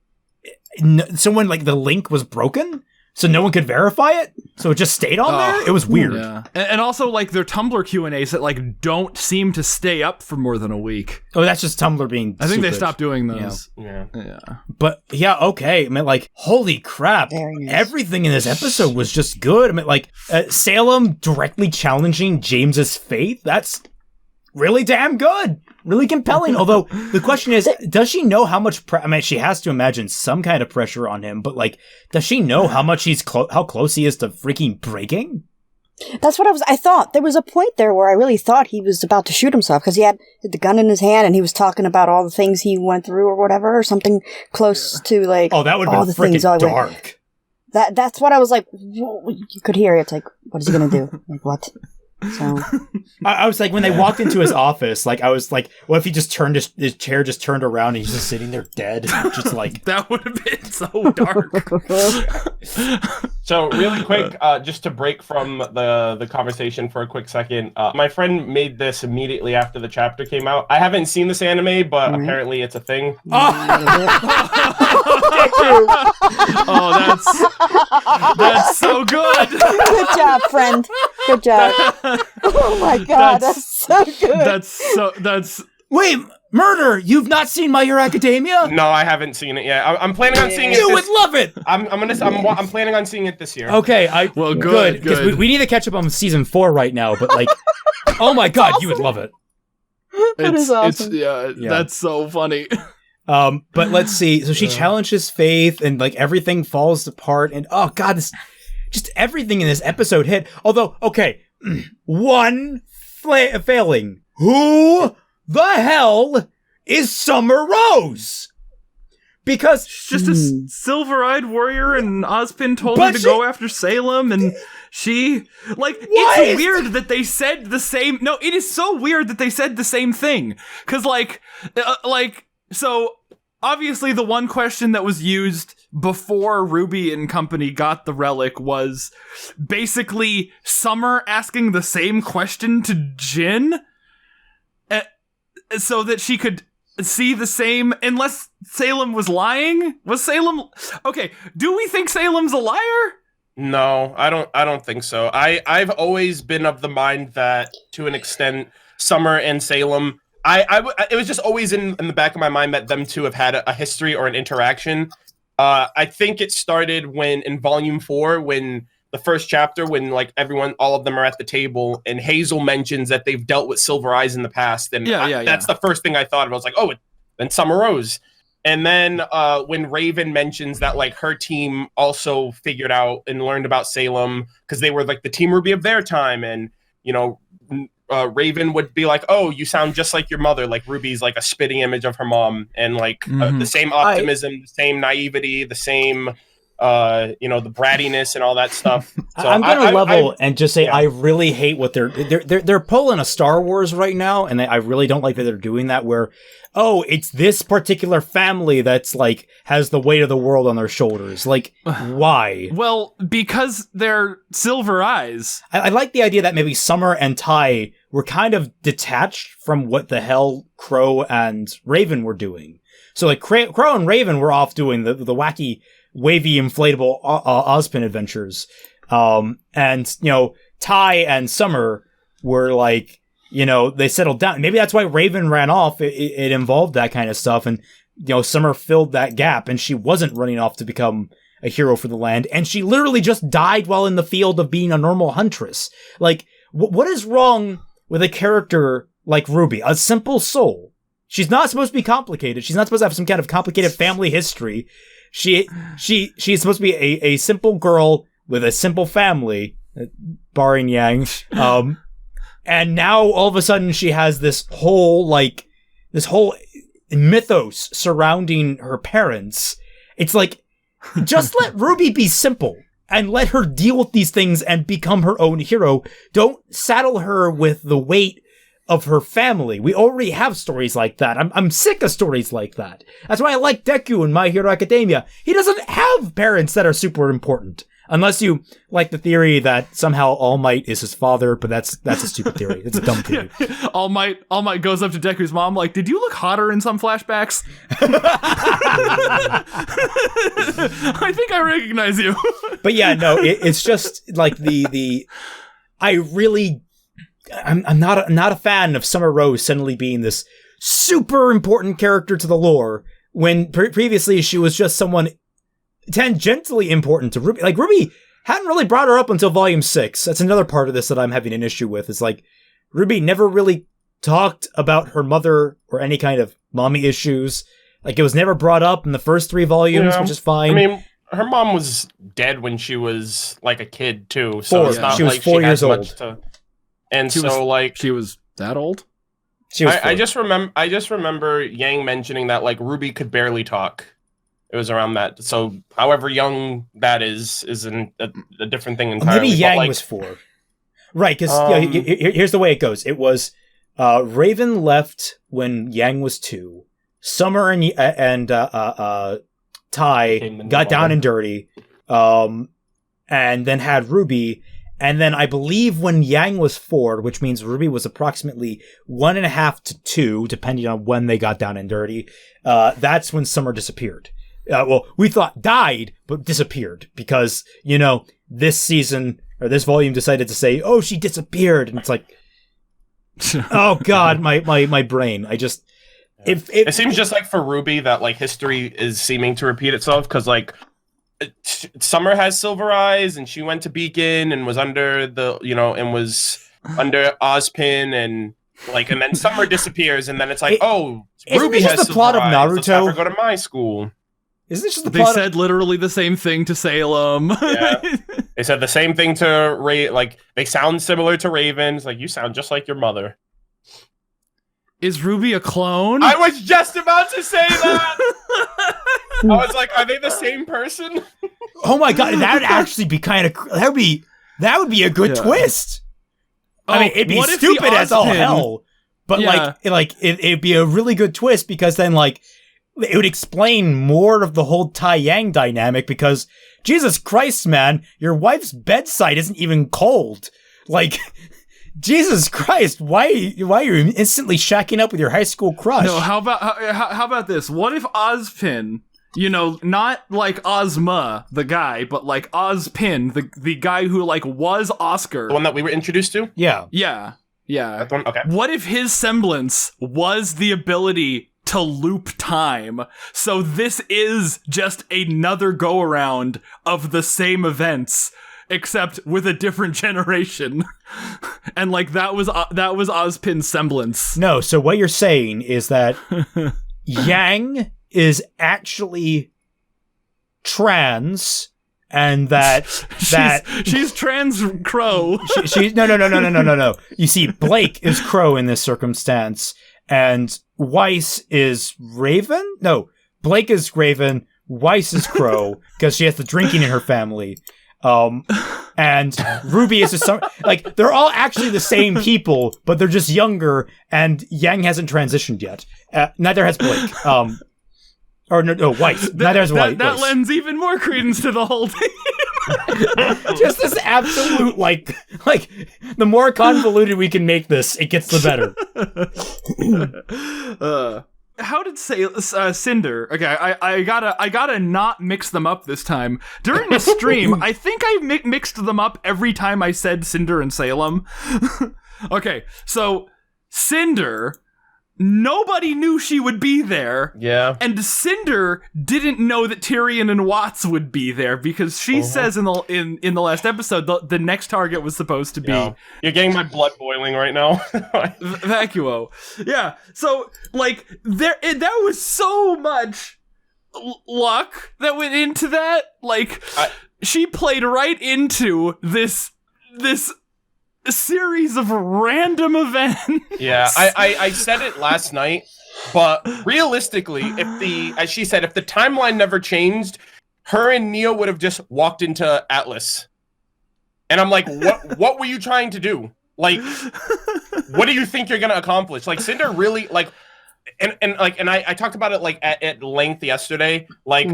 someone like the link was broken, so no one could verify it, so it just stayed on there. It was weird. Yeah. And also like their Tumblr Q&As that like don't seem to stay up for more than a week. Oh, that's just Tumblr being I think stupid. they stopped doing those. Yeah. But yeah, okay. I mean, like, holy crap! Nice. Everything in this episode was just good. I mean, like, Salem directly challenging James's faith. That's really damn good. Really compelling. Although the question is, does she know how much? I mean, she has to imagine some kind of pressure on him. But like, does she know how much how close he is to freaking breaking? That's what I thought. There was a point there where I really thought he was about to shoot himself because he had the gun in his hand and he was talking about all the things he went through or whatever, or something close to like. Oh, that would have been freaking dark. That's what I was like. You could hear it. It's like, what is he gonna do? Like what? So I was like, when they walked into his office, like I was like, what if he just turned his chair just turned around and he's just sitting there dead, just like that would have been so dark. So really quick, just to break from the conversation for a quick second, my friend made this immediately after the chapter came out. I haven't seen this anime, but apparently it's a thing. Oh, that's so good. Good job, friend. Good job. Oh my god, that's so good. That's wait, Murder, you've not seen My Hero Academia? No, I haven't seen it yet. I'm planning on seeing it. You would love it. I'm planning on seeing it this year. Okay, good because we need to catch up on season 4 right now. But like, oh my god, awesome. You would love it. That is awesome. Yeah, that's so funny. But let's see. So she challenges faith, and like everything falls apart. And oh god, just everything in this episode hit. Although, okay, one failing. Who the hell is Summer Rose? Because she's just a silver-eyed warrior, and Ozpin told her to go after Salem, and she like it's weird that they said the same. No, it is so weird that they said the same thing. Because like so. Obviously, the one question that was used before RWBY and company got the relic was basically Summer asking the same question to Jin, so that she could see the same. Unless Salem was lying, was Salem okay? Do we think Salem's a liar? No, I don't think so. I've always been of the mind that to an extent, Summer and Salem. It was just always in the back of my mind that them two have had a history or an interaction. I think it started in volume 4, when the first chapter, when like all of them are at the table, and Hazel mentions that they've dealt with Silver Eyes in the past, and that's the first thing I thought of. I was like, oh, then Summer Rose. And then when Raven mentions that like her team also figured out and learned about Salem because they were like the Team RWBY of their time, and you know. Raven would be like, oh, you sound just like your mother. Like Ruby's like a spitting image of her mom, and like the same optimism, the same naivety, the same, the brattiness and all that stuff. So I'm gonna level and just say I really hate what they're pulling a Star Wars right now, and I really don't like that they're doing that. Where it's this particular family that's like has the weight of the world on their shoulders. Like, why? Well, because they're Silver Eyes. I like the idea that maybe Summer and Ty were kind of detached from what the hell Crow and Raven were doing. So like Crow and Raven were off doing the wacky, wavy, inflatable Ozpin adventures. And Ty and Summer were like, they settled down. Maybe that's why Raven ran off. It involved that kind of stuff. And Summer filled that gap, and she wasn't running off to become a hero for the land, and she literally just died while in the field of being a normal huntress. Like, what is wrong with a character like RWBY? A simple soul. She's not supposed to be complicated. She's not supposed to have some kind of complicated family history. She's supposed to be a simple girl with a simple family, barring Yang. And now all of a sudden she has this whole mythos surrounding her parents. It's like, just let RWBY be simple and let her deal with these things and become her own hero. Don't saddle her with the weight of her family. We already have stories like that. I'm sick of stories like that. That's why I like Deku in My Hero Academia. He doesn't have parents that are super important. Unless you like the theory that somehow All Might is his father, but that's a stupid theory. It's a dumb theory. Yeah. All Might goes up to Deku's mom like, did you look hotter in some flashbacks? I think I recognize you. But yeah, no, it's just like I'm not a fan of Summer Rose suddenly being this super important character to the lore when previously she was just someone tangentially important to RWBY. Like, RWBY hadn't really brought her up until Volume 6. That's another part of this that I'm having an issue with. Is like, RWBY never really talked about her mother or any kind of mommy issues. Like, it was never brought up in the first 3 volumes, which is fine. I mean, her mom was dead when she was like a kid too, so it's not she was like 4 she years had old. much to. And she she was that old. She was. I just remember Yang mentioning that like RWBY could barely talk. It was around that. So, however young that is a different thing entirely. Maybe Yang was 4. Right, because here's the way it goes. It was Raven left when Yang was 2. Summer and Tai got down and dirty, and then had RWBY. And then I believe when Yang was 4, which means RWBY was approximately 1.5 to 2, depending on when they got down and dirty, that's when Summer disappeared. Well, we thought died, but disappeared because, this season or this volume decided to say, oh, she disappeared. And it's like, oh God, my brain. It seems just like for RWBY that like history is seeming to repeat itself because like Summer has silver eyes and she went to Beacon and was under under Ozpin and then Summer disappears and then it's like, RWBY has the plot of Naruto. Let's have her go to my school. Isn't this just the plot? They said literally the same thing to Salem. Yeah. They said the same thing to Ray. Like they sound similar to Ravens. Like you sound just like your mother. Is RWBY a clone? I was just about to say that. I was like, are they the same person? Oh my God, that would actually be kind of that would be a good twist. I mean, it'd be stupid as all hell, but it'd be a really good twist because then it would explain more of the whole Tai Yang dynamic because Jesus Christ, man, your wife's bedside isn't even cold. Like, Jesus Christ, why are you instantly shacking up with your high school crush? No, how about this? What if Ozpin, not like Ozma, the guy, but like Ozpin, the guy who was Oscar. The one that we were introduced to? Yeah. Yeah. Okay. What if his semblance was the ability to loop time? So this is just another go around of the same events, except with a different generation. And that was Ozpin's semblance. No, so what you're saying is that Yang is actually trans and that she's trans crow. No. You see, Blake is crow in this circumstance and Weiss is Raven? No, Blake is Raven, Weiss is Crow, because she has the drinking in her family. And RWBY is just they're all actually the same people, but they're just younger, and Yang hasn't transitioned yet. Neither has Blake. Weiss. Neither has Weiss. That lends even more credence to the whole thing. Just this absolute, the more convoluted we can make this, it gets the better. How did Cinder? Okay, I gotta not mix them up this time. During the stream, I think I mixed them up every time I said Cinder and Salem. Okay, so Cinder nobody knew she would be there. Yeah. And Cinder didn't know that Tyrion and Watts would be there because she says in the last episode the next target was supposed to be. Yeah. You're getting my blood boiling right now. Vacuo. Yeah. So like that was so much luck that went into that. Like she played right into this series of random events. Yeah, I said it last night, but realistically, as she said, if the timeline never changed, her and Neo would have just walked into Atlas. And I'm like, what were you trying to do? Like, what do you think you're gonna accomplish? Like, Cinder really like, and I talked about it like at length yesterday. Like,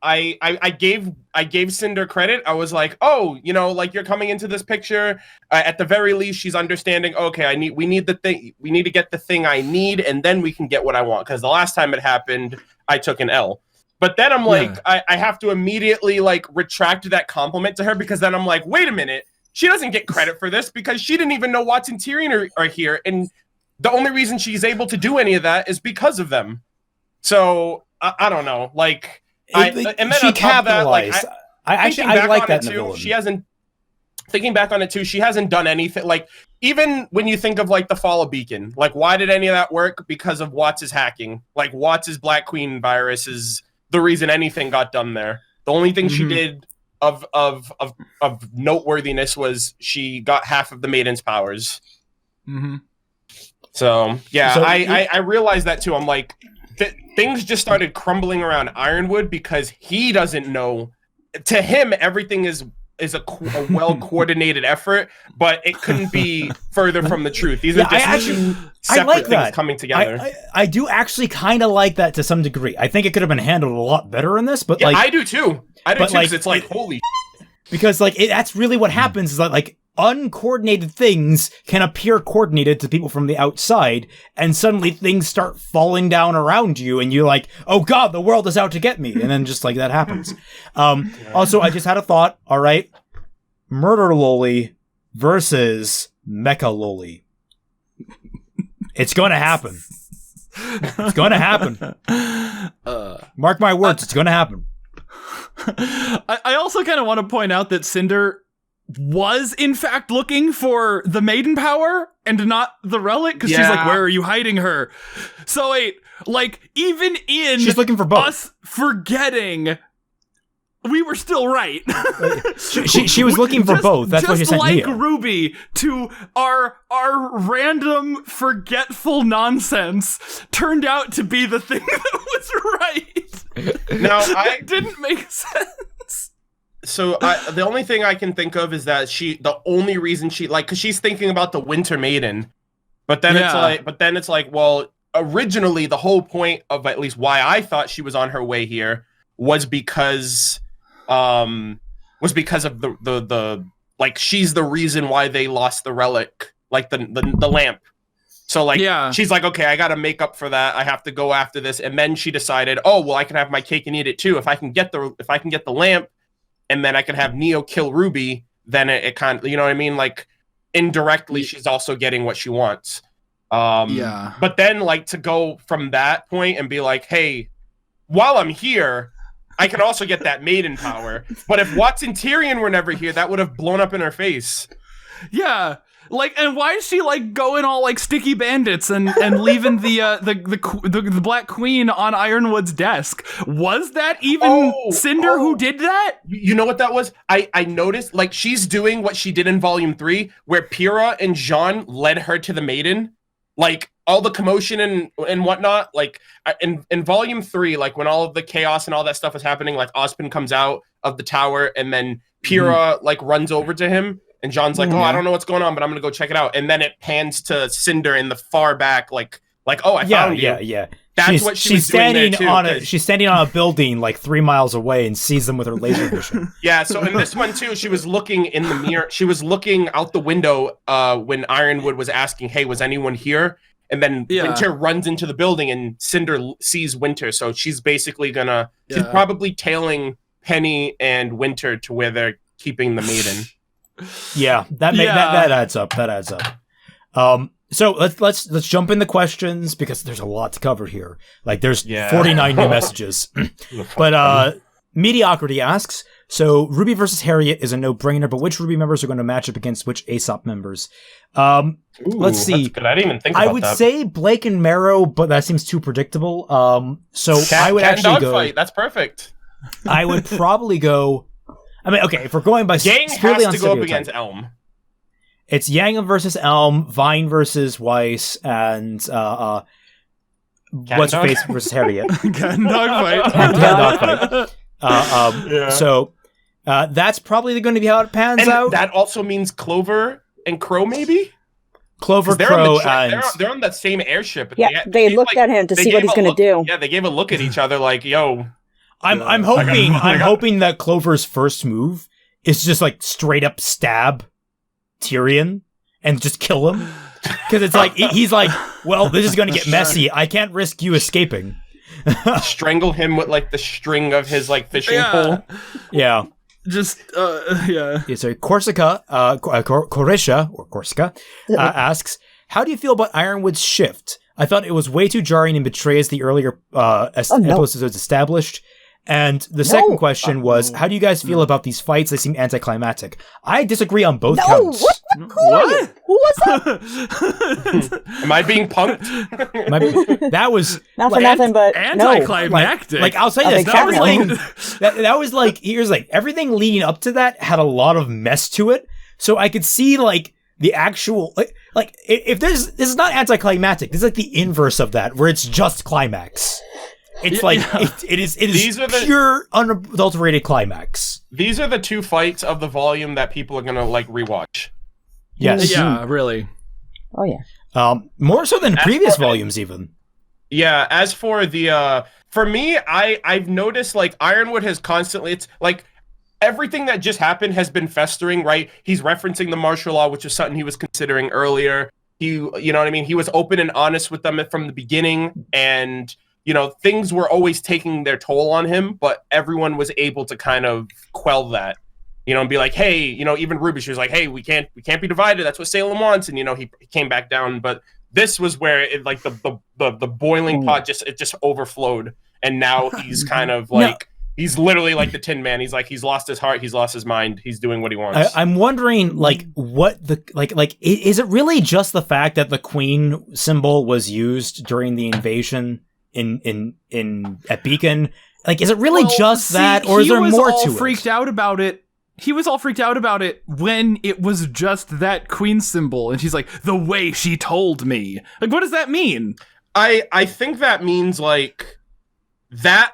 I gave Cinder credit. I was like, oh, you know, like you're coming into this picture. At the very least, she's understanding. Okay, we need to get the thing I need, and then we can get what I want. Because the last time it happened, I took an L. But then I'm like, I have to immediately like retract that compliment to her because then I'm like, wait a minute, she doesn't get credit for this because she didn't even know Watts and Tyrion are here, and the only reason she's able to do any of that is because of them. So I don't know, like. And then she on top of that, like, I like that too. She hasn't. Thinking back on it too, she hasn't done anything. Like even when you think of like the fall of Beacon, like why did any of that work? Because of Watts' hacking. Like Watts' Black Queen virus is the reason anything got done there. The only thing she did of noteworthiness was she got half of the Maiden's powers. So yeah, I realized that too. I'm like. Things just started crumbling around Ironwood because he doesn't know. To him, everything is a well-coordinated effort, but it couldn't be further from the truth. These are just two separate things coming together. I do actually kind of like that to some degree. I think it could have been handled a lot better in this, but yeah, like I do too. Because it's like holy. Because like that's really what happens is that like uncoordinated things can appear coordinated to people from the outside, and suddenly things start falling down around you, and you're like, oh god, the world is out to get me, and then just like that happens. Also, I just had a thought, alright? Murder Loli versus Mecha Loli. It's gonna happen. It's gonna happen. Mark my words, it's gonna happen. I also kind of want to point out that Cinder was in fact looking for the maiden power and not the relic because she's like, where are you hiding her? So wait, like even in she's looking for both. Us forgetting, we were still right. she was looking for both. That's what she sent like Neo. RWBY to our random forgetful nonsense turned out to be the thing that was right. Now it didn't make sense. So the only thing I can think of is that the only reason she like, because she's thinking about the Winter Maiden, but then it's like, well, originally the whole point of at least why I thought she was on her way here was because of the like she's the reason why they lost the relic, like the lamp. So like she's like, okay, I gotta make up for that. I have to go after this, and then she decided, oh well, I can have my cake and eat it too. If I can get the lamp. And then I can have Neo kill RWBY, then it kind of, you know what I mean? Like, indirectly, she's also getting what she wants. But then, like, to go from that point and be like, hey, while I'm here, I can also get that maiden power. But if Watts and Tyrion were never here, that would have blown up in her face. Yeah. Like, and why is she like going all like sticky bandits and leaving the Black Queen on Ironwood's desk? Was that even Cinder who did that? You know what that was? I noticed like she's doing what she did in Volume 3, where Pyrrha and Jean led her to the Maiden. Like all the commotion and whatnot. Like in Volume 3, like when all of the chaos and all that stuff is happening, like Ozpin comes out of the tower and then Pyrrha like runs over to him. And John's like, oh, I don't know what's going on, but I'm going to go check it out. And then it pans to Cinder in the far back, like oh, I found you. Yeah. That's what she's standing doing there, too, she's standing on a building like 3 miles away and sees them with her laser vision. Yeah, so in this one, too, she was looking in the mirror. She was looking out the window when Ironwood was asking, hey, was anyone here? And then Winter runs into the building and Cinder sees Winter. So she's basically she's probably tailing Penny and Winter to where they're keeping the Maiden. Yeah, that adds up. So let's jump in the questions because there's a lot to cover here. Like there's 49 new messages. But Mediocrity asks, so RWBY versus Harriet is a no-brainer, but which RWBY members are going to match up against which ASOP members? Let's see. That's good. I didn't even think about that. I would say Blake and Marrow, but that seems too predictable. I would actually go. Fight. That's perfect. I would probably go. I mean, okay, if we're going by Yang purely has on to go up stereotype, against Elm. it's Yang versus Elm, Vine versus Weiss, and what's her face versus Harriet. Cat and dog fight. So that's probably going to be how it pans out. That also means Clover and Crow, maybe. Clover, Crow, and they're on that same airship. Yeah, they looked at him to see what he's going to do. Yeah, they gave a look at each other like, "Yo." I'm hoping that Clover's first move is just like straight up stab Tyrion and just kill him, because it's like he's like, well, this is going to get messy. I can't risk you escaping. Strangle him with like the string of his like fishing pole. Yeah. Just yeah. So Corsica, asks, how do you feel about Ironwood's shift? I thought it was way too jarring and betrays the earlier episodes established. And the second question was, how do you guys feel about these fights? They seem anticlimactic. I disagree on both counts. What? Who was that? Am I being punked? That was not for nothing, but anticlimactic. Like I'll say this, that was like here's like everything leading up to that had a lot of mess to it, so I could see like the actual like if this is not anticlimactic, this is like the inverse of that, where it's just climax. It's it is pure unadulterated climax. These are the two fights of the volume that people are gonna like rewatch. Yes. Yeah, really. Oh yeah. More so than previous volumes even. Yeah, as for the for me, I've noticed like Ironwood has constantly, it's like everything that just happened has been festering, right? He's referencing the martial law, which is something he was considering earlier. You know what I mean? He was open and honest with them from the beginning, and you know, things were always taking their toll on him, but everyone was able to kind of quell that, you know, and be like, hey, you know, even RWBY, she was like, hey, we can't be divided. That's what Salem wants. And, you know, he came back down, but this was where it like the boiling pot just overflowed. And now he's kind of like, he's literally like the Tin Man. He's like, he's lost his heart. He's lost his mind. He's doing what he wants. I'm wondering, like, what the like is it really just the fact that the Queen symbol was used during the invasion at Beacon? Like, is it really just that, or is there more to it? Freaked out about it. He was all freaked out about it when it was just that Queen symbol, and she's like, the way she told me. Like, what does that mean? I think that means like that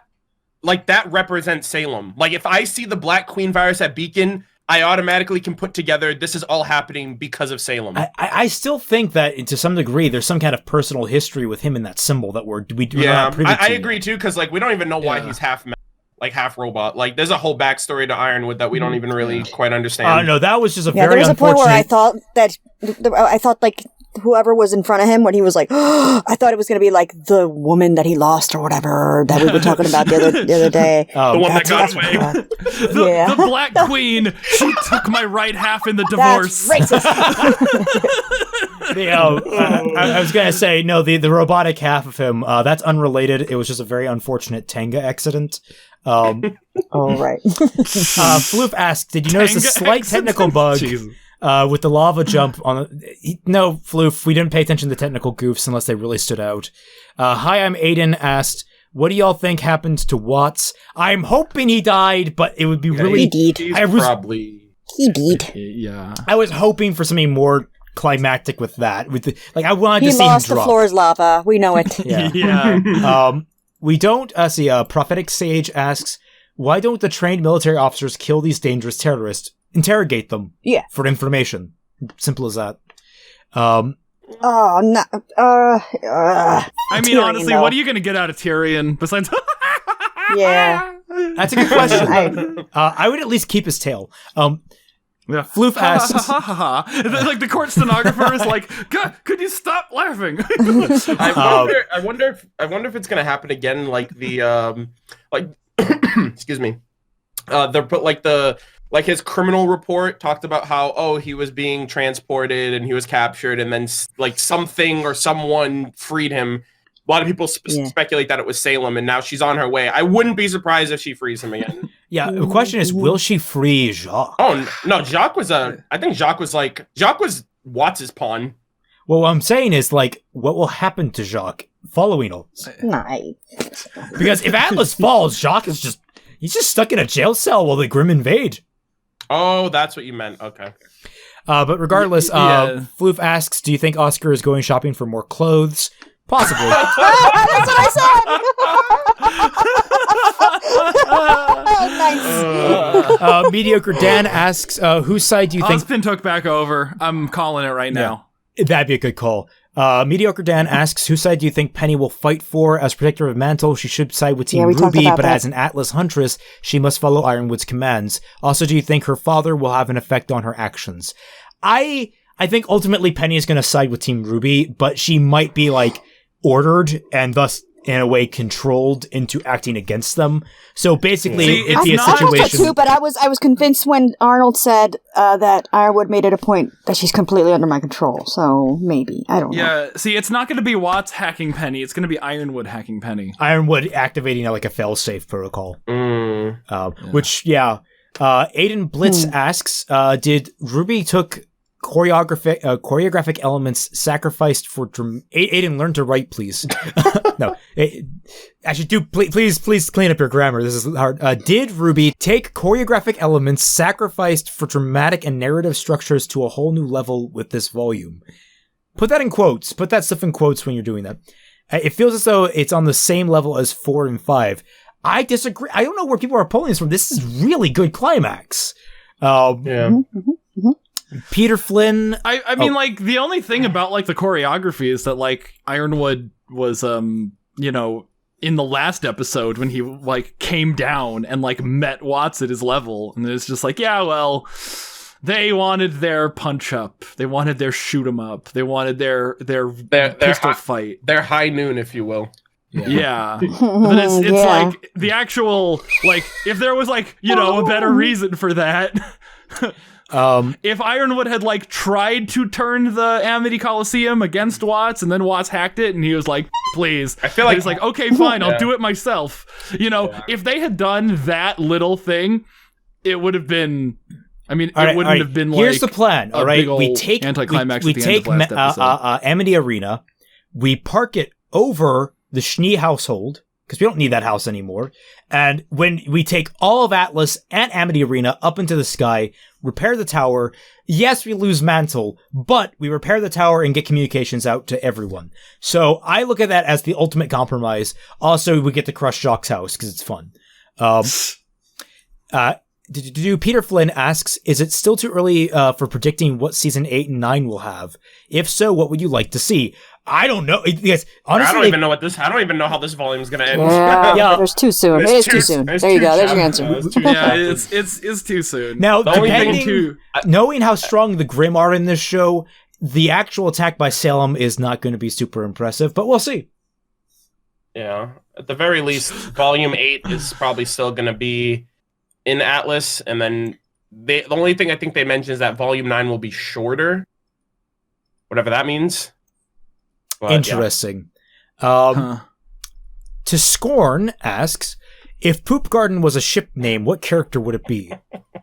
represents Salem. Like, if I see the Black Queen virus at Beacon, I automatically can put together this is all happening because of Salem. I still think that to some degree there's some kind of personal history with him in that symbol that we're not privy to. I agree too, because like we don't even know why he's half robot. Like there's a whole backstory to Ironwood that we don't even really quite understand. No, that was just a very there was unfortunate... a point where I thought like whoever was in front of him when he was like, I thought it was going to be like the woman that he lost or whatever that we were talking about the other day. The one that got away. The Black Queen, she took my right half in the divorce. That's racist. I was going to say, no, the robotic half of him, that's unrelated. It was just a very unfortunate Tenga accident. Oh, right. Floof asks, did you notice a slight technical bug with the lava jump on no, Floof, we didn't pay attention to the technical goofs unless they really stood out. Hi, I'm Aiden asked, what do y'all think happened to Watts? I'm hoping he died, but it would be really... He did. He did. Yeah. I was hoping for something more climactic with that. I wanted to see him drop. He lost the floor is lava. We know it. Yeah. We don't... see, Prophetic Sage asks, why don't the trained military officers kill these dangerous terrorists? Interrogate them. Yeah. For information. Simple as that. Oh, no. I mean, Tyrion, honestly, though. what are you going to get out of Tyrion besides... Yeah. That's a good question. I would at least keep his tail. Floof asks... like the court stenographer is like, God, could you stop laughing? I wonder if it's going to happen again, like the... excuse me. The like his criminal report talked about how he was being transported and he was captured, and then like something or someone freed him. A lot of people speculate that it was Salem, and now she's on her way. I wouldn't be surprised if she frees him again. Yeah, the question is, will she free Jacques? Oh no, Jacques was Jacques was Watts' pawn. Well, what I'm saying is, like, what will happen to Jacques following all this? Nice. Because if Atlas falls, Jacques is he's just stuck in a jail cell while the Grimm invade. Oh, that's what you meant. Okay. But regardless, Floof asks, do you think Oscar is going shopping for more clothes? Possibly. That's what I said! Nice. Mediocre Dan asks, whose side do you think... Ozpin took back over. I'm calling it right now. That'd be a good call. Mediocre Dan asks, whose side do you think Penny will fight for? As protector of Mantle, she should side with Team Ruby, but as an Atlas Huntress, she must follow Ironwood's commands. Also, do you think her father will have an effect on her actions? I think ultimately Penny is going to side with Team Ruby, but she might be, like, ordered and thus in a way controlled into acting against them. So basically, it'd be a situation. I too, but I was convinced when Arnold said that Ironwood made it a point that she's completely under my control. So maybe I don't know. Yeah, see, it's not going to be Watts hacking Penny. It's going to be Ironwood hacking Penny. Ironwood activating like a fail-safe protocol. Which Aiden Blitz asks, did Ruby took choreographic elements sacrificed for Aiden, learn to write, please. No, actually, please clean up your grammar. This is hard. Did Ruby take choreographic elements sacrificed for dramatic and narrative structures to a whole new level with this volume? Put that in quotes. Put that stuff in quotes when you're doing that. It feels as though it's on the same level as 4 and 5. I disagree. I don't know where people are pulling this from. This is really good climax. Peter Flynn. I mean, like, the only thing about, like, the choreography is that, like, Ironwood was, in the last episode when he, like, came down and, like, met Watts at his level. And it's just like, yeah, well, they wanted their punch up. They wanted their shoot 'em up. They wanted their pistol fight. Their high noon, if you will. Yeah. But it's like, the actual, like, if there was, like, a better reason for that... if Ironwood had, like, tried to turn the Amity Coliseum against Watts and then Watts hacked it and he was like, please. I feel like he's like, okay, fine, I'll do it myself. If they had done that little thing, it would have been... I mean, it wouldn't have been like... Here's the plan, all right? We take anticlimax we at the end of last episode. Amity Arena, we park it over the Schnee household, because we don't need that house anymore. And when we take all of Atlas and Amity Arena up into the sky, repair the tower, yes, we lose Mantle, but we repair the tower and get communications out to everyone. So I look at that as the ultimate compromise. Also, we get to crush Jacques' house, because it's fun. Peter Flynn asks, is it still too early for predicting what season 8 and 9 will have? If so, what would you like to see? I don't know. Yes, honestly, I don't even know how this volume is going to end. Yeah, it's too soon. It is too soon. There you go. There's your answer. Yeah, it's too soon. Now, knowing how strong the Grimm are in this show, the actual attack by Salem is not going to be super impressive, but we'll see. Yeah, at the very least, volume 8 is probably still going to be in Atlas, and then the only thing I think they mentioned is that volume 9 will be shorter, whatever that means. But, interesting. To Scorn asks, if Poop Garden was a ship name, what character would it be?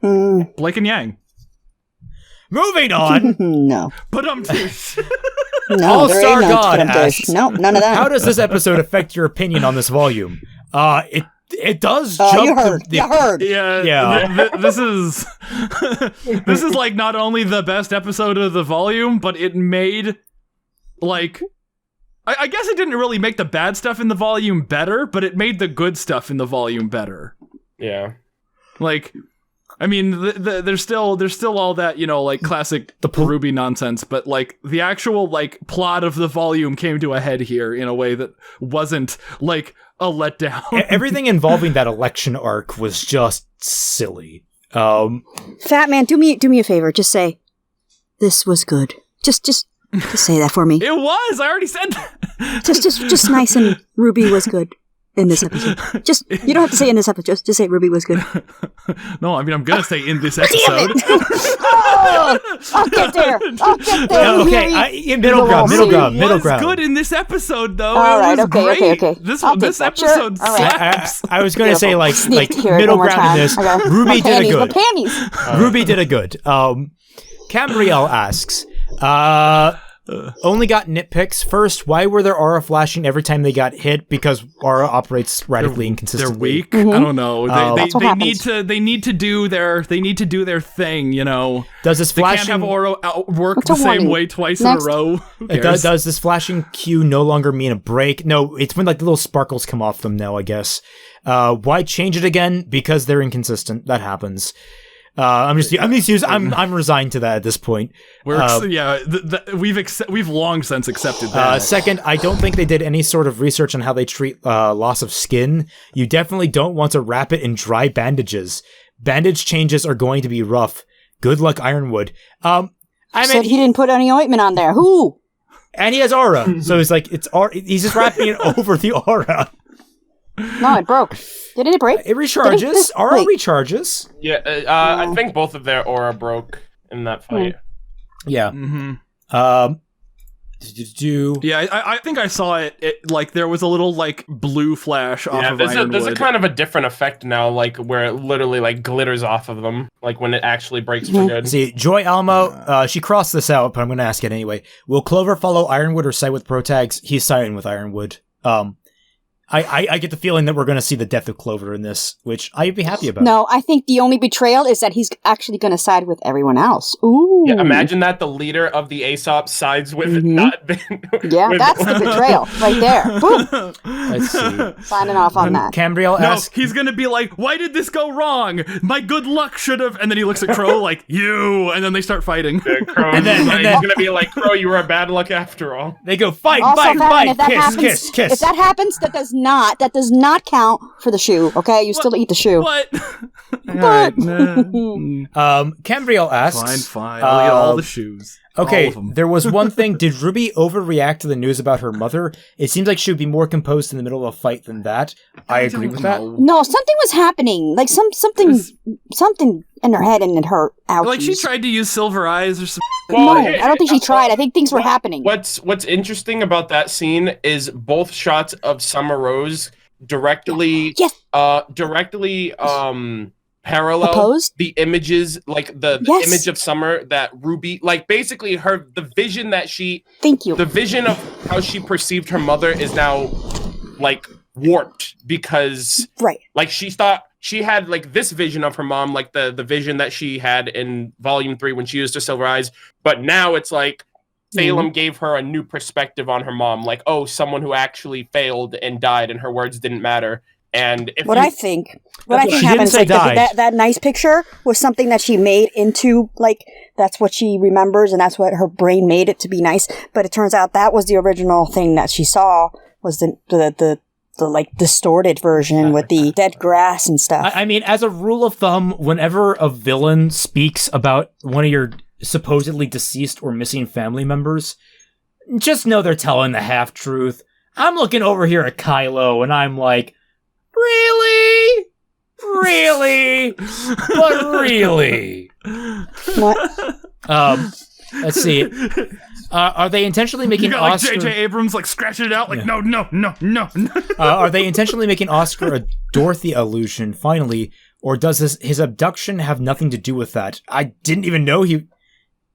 Blake and Yang. Moving on. No. But no, All-Star God asks, nope, none of that. How does this episode affect your opinion on this volume? It does jump. You heard. Yeah. This is like not only the best episode of the volume, but it made, like, I guess it didn't really make the bad stuff in the volume better, but it made the good stuff in the volume better. Yeah. Like, I mean, there's still all that, like, classic RWBY nonsense, but, like, the actual, like, plot of the volume came to a head here in a way that wasn't, like, a letdown. Everything involving that election arc was just silly. Fat Man, do me a favor. Just say, this was good. Just say that for me. It was. I already said that. just nice and Ruby was good. in this episode. Just, you don't have to say in this episode. Just say RWBY was good. No, I mean, I'm gonna say in this episode. I'll get there. Okay, middle ground. It was good in this episode, though. All right, it was great. Okay. This episode slaps. I was going to say, like middle ground in this. RWBY did a good. RWBY did a good. Cambrielle asks, only got nitpicks. First, why were there aura flashing every time they got hit? Because aura operates radically inconsistently. They're weak. I don't know. They need to do their thing. You know. Does this flashing they can't have aura work the same way twice in a row? Does this flashing cue no longer mean a break? No, it's when like the little sparkles come off them now, I guess. Why change it again? Because they're inconsistent. That happens. I'm resigned to that at this point. We've long since accepted that. Second, I don't think they did any sort of research on how they treat loss of skin. You definitely don't want to wrap it in dry bandages. Bandage changes are going to be rough. Good luck, Ironwood. He didn't put any ointment on there. Who? And he has aura, so it's like he's just wrapping it over the aura. No, it broke. Did it break? It recharges. Aura recharges. Yeah, I think both of their aura broke in that fight. Yeah. Mm-hmm. Yeah, I think I saw it. Like there was a little like blue flash off of Ironwood. There's a kind of a different effect now, like where it literally like glitters off of them, like when it actually breaks for good. See, Joy Alamo, she crossed this out, but I'm going to ask it anyway. Will Clover follow Ironwood or side with Protags? He's siding with Ironwood. I get the feeling that we're going to see the death of Clover in this, which I'd be happy about. No, I think the only betrayal is that he's actually going to side with everyone else. Ooh. Yeah, imagine that the leader of the Aesop sides with not Ben. Yeah, that's the betrayal right there. Boom. Let's see. Signing off on that. Cambrielle asks... he's going to be like, why did this go wrong? My good luck should have... And then he looks at Crow like, you! And then they start fighting. Yeah, Crow, and then he's going to be like, Crow, you were a bad luck after all. They go, fight, kiss. If that happens, that does not count for the shoe, okay? You still eat the shoe. What? But... Cambrielle asks... Fine. I'll eat all the shoes. Okay, there was one thing. Did RWBY overreact to the news about her mother? It seems like she would be more composed in the middle of a fight than that. I agree with that. No, something was happening. Like something in her head and it hurt. Ouchies. Like she tried to use silver eyes or something. Well, no, I don't think she tried. I think things were happening. What's interesting about that scene is both shots of Summer Rose directly parallel opposed? The images, like the image of Summer that RWBY, like basically the vision that the vision of how she perceived her mother is now like warped because like she thought she had like this vision of her mom, like the vision that she had in Volume 3 when she used her silver eyes, but now it's like Salem gave her a new perspective on her mom, like, oh, someone who actually failed and died and her words didn't matter. And I think happens, like that nice picture was something that she made into, like, that's what she remembers and that's what her brain made it to be nice. But it turns out that was the original thing that she saw, was the like distorted version with the dead grass and stuff. I mean, as a rule of thumb, whenever a villain speaks about one of your supposedly deceased or missing family members, just know they're telling the half-truth. I'm looking over here at Kylo and I'm like, really? But really? What? Let's see. Are they intentionally making Oscar... Like J.J. Abrams, like, scratching it out, like, no. Are they intentionally making Oscar a Dorothy illusion, finally? Or does his abduction have nothing to do with that? I didn't even know he...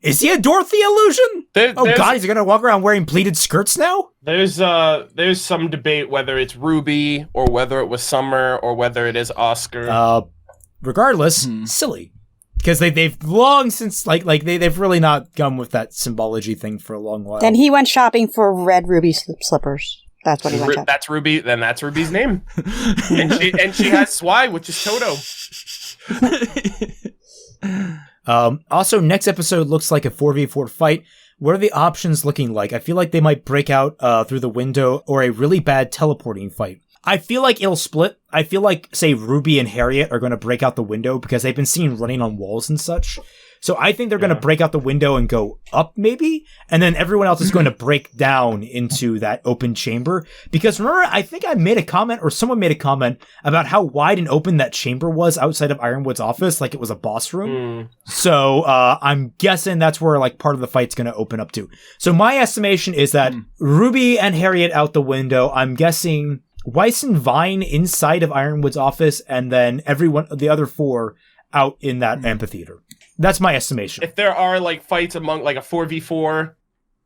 Is he a Dorothy illusion? God, he's gonna walk around wearing pleated skirts now? There's some debate whether it's RWBY or whether it was Summer or whether it is Oscar. Regardless, silly. Because they've long since they've really not gone with that symbology thing for a long while. Then he went shopping for red ruby slippers. That's what he went shopping. That's RWBY. Then that's RWBY's name. and she has Swy, which is Toto. Also, next episode looks like a 4v4 fight. What are the options looking like? I feel like they might break out through the window or a really bad teleporting fight. I feel like it'll split. I feel like, say, RWBY and Harriet are going to break out the window because they've been seen running on walls and such. So I think they're going to break out the window and go up, maybe, and then everyone else is going to break down into that open chamber. Because remember, I think I made a comment, or someone made a comment about how wide and open that chamber was outside of Ironwood's office, like it was a boss room. So I'm guessing that's where like part of the fight's going to open up to. So my estimation is that RWBY and Harriet out the window. I'm guessing Weiss and Vine inside of Ironwood's office, and then the other 4 out in that amphitheater. That's my estimation. If there are like fights among like a 4v4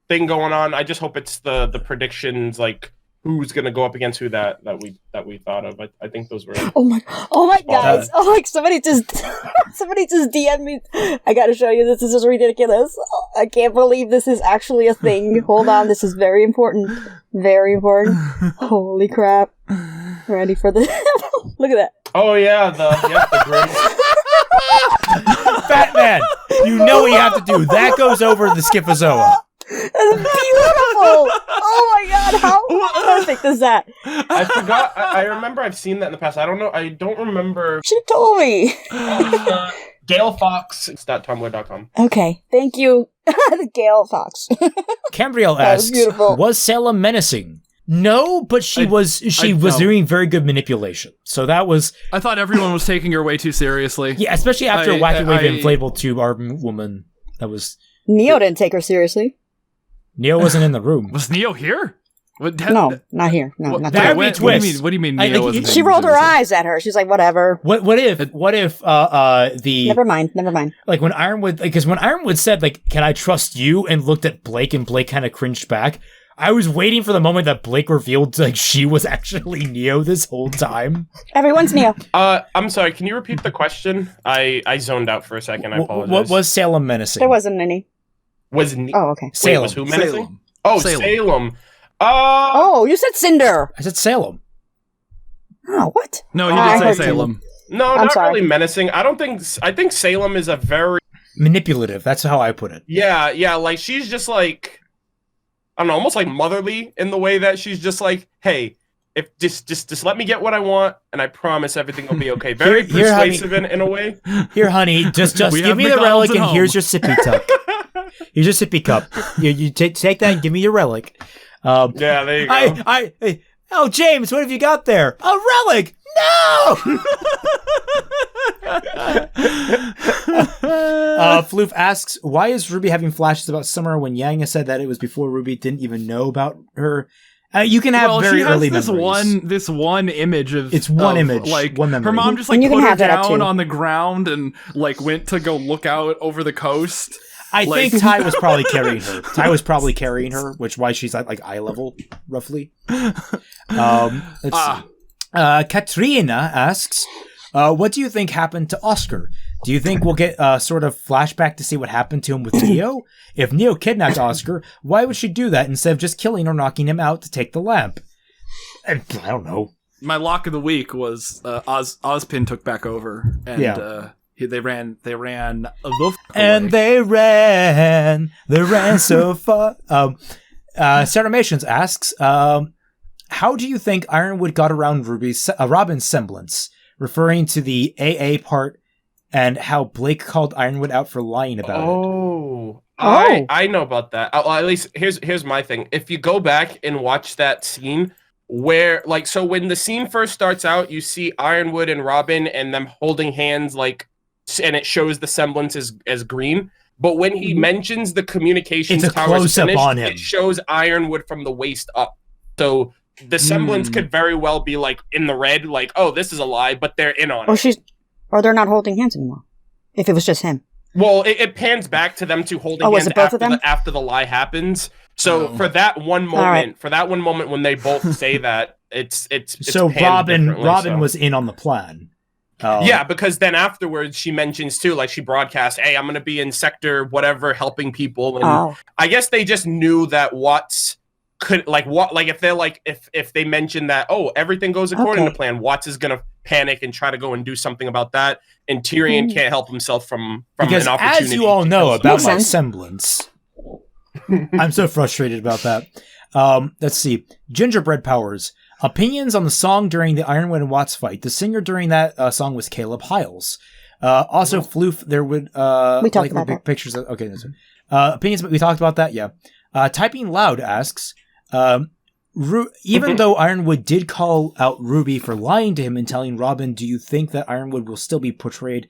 thing going on, I just hope it's the predictions, like who's gonna go up against who that we thought of. I think those were. Oh my guys! Oh, like somebody just DM'd me. I gotta show you this. This is ridiculous. I can't believe this is actually a thing. Hold on, this is very important. Very important. Holy crap! Ready for this? Look at that. Oh yeah, the grid. Batman, you know what you have to do. That goes over the Schifozoa. That's beautiful! Oh my god, how perfect is that? I forgot. I remember I've seen that in the past. I don't know. I don't remember. She told me. GailFox.tumblr.com. Okay, thank you, Gail Fox. Cambriel asks, was Salem menacing? No, but she was doing very good manipulation. So that was... I thought everyone was taking her way too seriously. Yeah, especially after Wacky Wave Inflatable Tube Arm Woman. That was... Neo didn't take her seriously. Neo wasn't in the room. Was Neo here? No, not here. No, not there. What do you mean Neo wasn't She rolled her eyes at her. She's like, whatever. What if the... Never mind. Like when Ironwood... Because when Ironwood said, like, can I trust you? And looked at Blake, and Blake kind of cringed back. I was waiting for the moment that Blake revealed like she was actually Neo this whole time. Everyone's Neo. I'm sorry, can you repeat the question? I zoned out for a second, I apologize. What was Salem menacing? There wasn't any. Oh, okay. Salem. Wait, was who menacing? Oh, Salem. Oh, you said Cinder. I said Salem. Oh, what? No, you did say Salem. No, not really menacing. I think Salem is a very... manipulative, that's how I put it. Yeah, like she's just like... I don't know, almost like motherly in the way that she's just like, hey, if just let me get what I want, and I promise everything will be okay. Very persuasive in a way. Here, honey, just give me the relic, and here's your sippy cup. Here's your sippy cup. You take that and give me your relic. Yeah, there you go. Oh, James, what have you got there? A relic! No! Floof asks, why is RWBY having flashes about Summer when Yang has said that it was before RWBY didn't even know about her? You can have very early memories. This one image of... It's one image, like, one memory. Her mom just like put her down on the ground and like went to go look out over the coast. I think Ty was probably carrying her. Which why she's at like eye level, roughly. Let's see. Katrina asks, what do you think happened to Oscar? Do you think we'll get a sort of flashback to see what happened to him with Neo? If Neo kidnapped Oscar, why would she do that instead of just killing or knocking him out to take the lamp? I don't know. My lock of the week was Ozpin took back over, and they ran the fuck and away. they ran so far. Saramations asks, how do you think Ironwood got around Robin's semblance, referring to the AA part and how Blake called Ironwood out for lying about it? I know about that. At least here's my thing. If you go back and watch that scene where, like, so when the scene first starts out, you see Ironwood and Robin and them holding hands, like, and it shows the semblance as green. But when he mentions the communications tower's finished, it shows Ironwood from the waist up. So the semblance could very well be like in the red, like, oh, this is a lie, but they're in on it. Or they're not holding hands anymore. If it was just him. Well, it pans back to them two holding hands after the lie happens. So for that one moment, when they both say that, it's so Robin was in on the plan. Yeah, because then afterwards she mentions too, like she broadcasts, "Hey, I'm gonna be in sector whatever, helping people." And I guess they just knew that Watts could if they mention that, oh, everything goes according to plan, Watts is gonna panic and try to go and do something about that, and Tyrion can't help himself from because an opportunity. As you all know about my semblance, I'm so frustrated about that. Let's see, Gingerbread Powers. Opinions on the song during the Ironwood and Watts fight. The singer during that song was Caleb Hiles. Also, Floof, there would we talked about big that. pictures. Okay, that's opinions. But we talked about that. Yeah. Typing Loud asks, even though Ironwood did call out RWBY for lying to him and telling Robin, do you think that Ironwood will still be portrayed?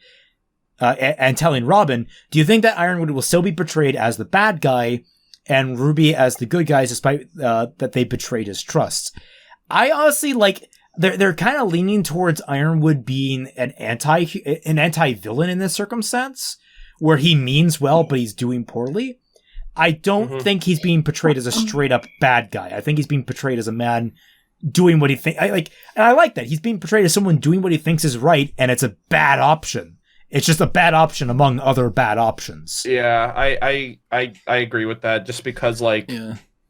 And telling Robin, do you think that Ironwood will still be portrayed as the bad guy and RWBY as the good guys, despite that they betrayed his trust? I honestly like. They're kind of leaning towards Ironwood being an anti-villain in this circumstance, where he means well but he's doing poorly. I don't think he's being portrayed as a straight up bad guy. I think he's being portrayed as a man doing what he thinks. And I like that he's being portrayed as someone doing what he thinks is right, and it's a bad option. It's just a bad option among other bad options. Yeah, I agree with that. Just because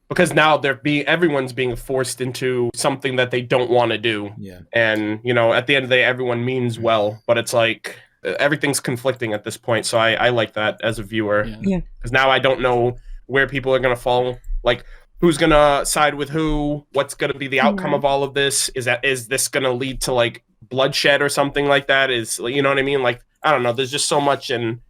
because now everyone's being forced into something that they don't want to do. Yeah. And, at the end of the day, everyone means well, but it's like everything's conflicting at this point. So I like that as a viewer. Yeah. Because now I don't know where people are going to fall. Like, who's going to side with who? What's going to be the outcome of all of this? Is this going to lead to like bloodshed or something like that? You know what I mean? Like, I don't know. There's just so much. And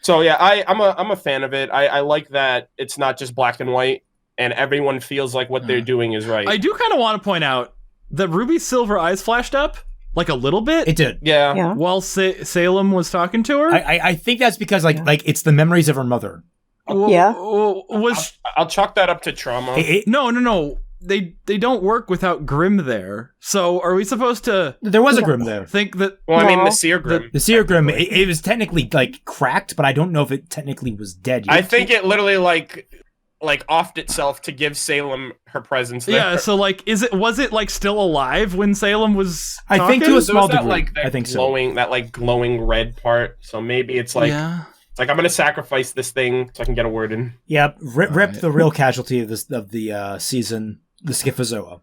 so, yeah, I'm a fan of it. I like that it's not just black and white. And everyone feels like what they're doing is right. I do kind of want to point out that RWBY's silver eyes flashed up, like a little bit. It did. Yeah. While Salem was talking to her. I think that's because like it's the memories of her mother. Yeah. I'll chalk that up to trauma. No. They don't work without Grimm there. So are we supposed to... There was a Grimm there. Think that... Well, I mean, the Seer Grimm. The Seer Grimm, it was technically like cracked, but I don't know if it technically was dead yet. I think it literally like offed itself to give Salem her presence there. Yeah, so like was it like still alive when Salem was talking? I think to a small that, degree. that I think glowing, so. That like glowing red part. So maybe it's like it's like I'm gonna sacrifice this thing so I can get a word in. Yep, rip the real casualty of the season, the Schifozoa.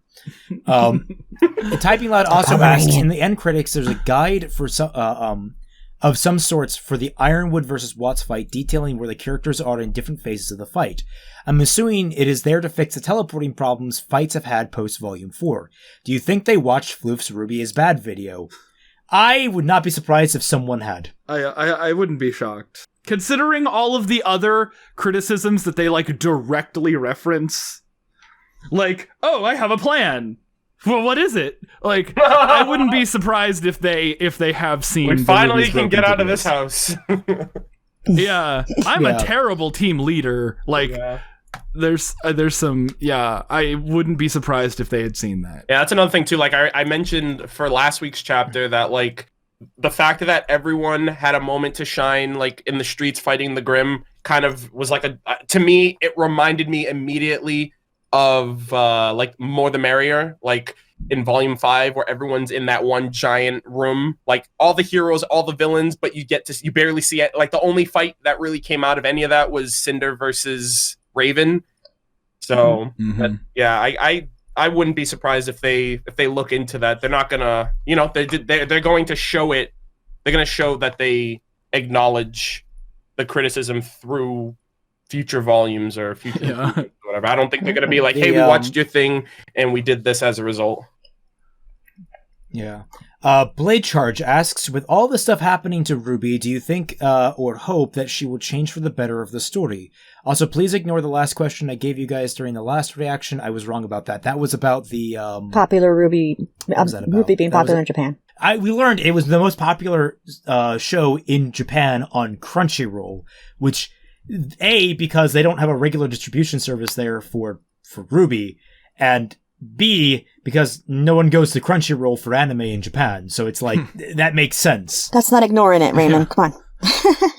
Typing Loud also asks, in the end credits, there's a guide for some of some sorts for the Ironwood versus Watts fight, detailing where the characters are in different phases of the fight. I'm assuming it is there to fix the teleporting problems fights have had post Volume 4. Do you think they watched Floof's RWBY is Bad video? I would not be surprised if someone had. I wouldn't be shocked. Considering all of the other criticisms that they like directly reference. Like, oh, I have a plan. Well, what is it? Like, I wouldn't be surprised if they have seen. We finally can get out of this house. Yeah, I'm a terrible team leader. Like, there's some. Yeah, I wouldn't be surprised if they had seen that. Yeah, that's another thing too. Like I mentioned for last week's chapter that like the fact that everyone had a moment to shine, like in the streets fighting the Grimm, kind of was like to me it reminded me immediately of like More the Merrier, like in Volume 5 where everyone's in that one giant room, like all the heroes, all the villains, but you barely see it. Like the only fight that really came out of any of that was Cinder versus Raven. So I wouldn't be surprised if they look into that. They're not gonna, they're going to show it. They're gonna show that they acknowledge the criticism through future volumes or future whatever. I don't think they're gonna be like, hey, we watched your thing and we did this as a result. Yeah. Blade Charge asks, with all the stuff happening to RWBY, do you think or hope that she will change for the better of the story? Also, please ignore the last question I gave you guys during the last reaction. I was wrong about that. That was about the popular RWBY. RWBY being popular in Japan. We learned it was the most popular show in Japan on Crunchyroll, which A, because they don't have a regular distribution service there for RWBY, and B, because no one goes to Crunchyroll for anime in Japan, so it's like, that makes sense. That's not ignoring it, Raymond. Come on.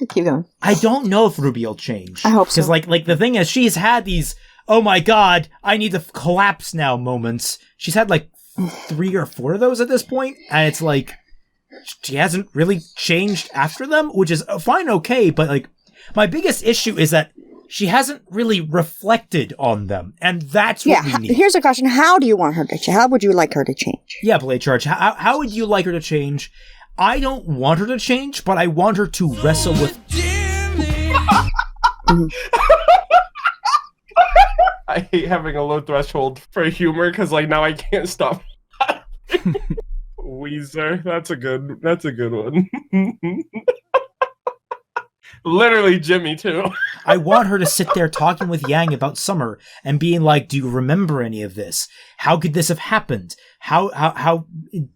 Keep going. I don't know if RWBY will change. I hope so. Because like the thing is, she's had these, oh my god, I need to collapse now moments. She's had like 3 or 4 of those at this point, and it's like, she hasn't really changed after them, which is fine, okay, but like, my biggest issue is that she hasn't really reflected on them, and that's what we need. Here's a question. How do you want her to change? How would you like her to change? Yeah, Blade Charge. How would you like her to change? I don't want her to change, but I want her to wrestle with... I hate having a low threshold for humor, because like now I can't stop. Weezer. That's a good one. Literally Jimmy too. I want her to sit there talking with Yang about Summer and being like, do you remember any of this? How could this have happened? How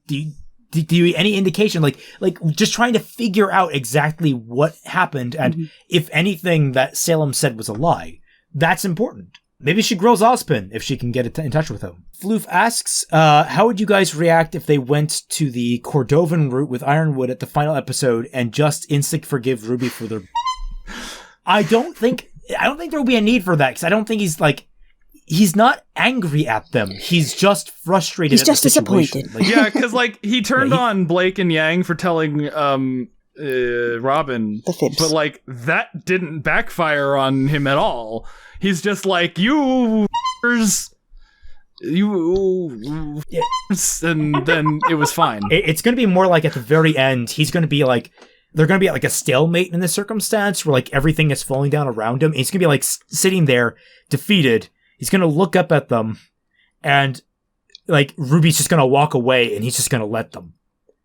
do you any indication? Like just trying to figure out exactly what happened and if anything that Salem said was a lie. That's important. Maybe she grills Ozpin if she can get in touch with him. Floof asks, how would you guys react if they went to the Cordovan route with Ironwood at the final episode and just instant forgive Ruby for their... I don't think there will be a need for that, because I don't think he's not angry at them. He's just frustrated. He's just disappointed. Yeah, because he turned on Blake and Yang for telling Robin, but that didn't backfire on him at all. He's just like, you, and then it was fine. It's going to be more like at the very end, he's going to be like, they're going to be at like a stalemate in this circumstance where like everything is falling down around him. He's going to be like sitting there defeated. He's going to look up at them and like Ruby's just going to walk away and he's just going to let them.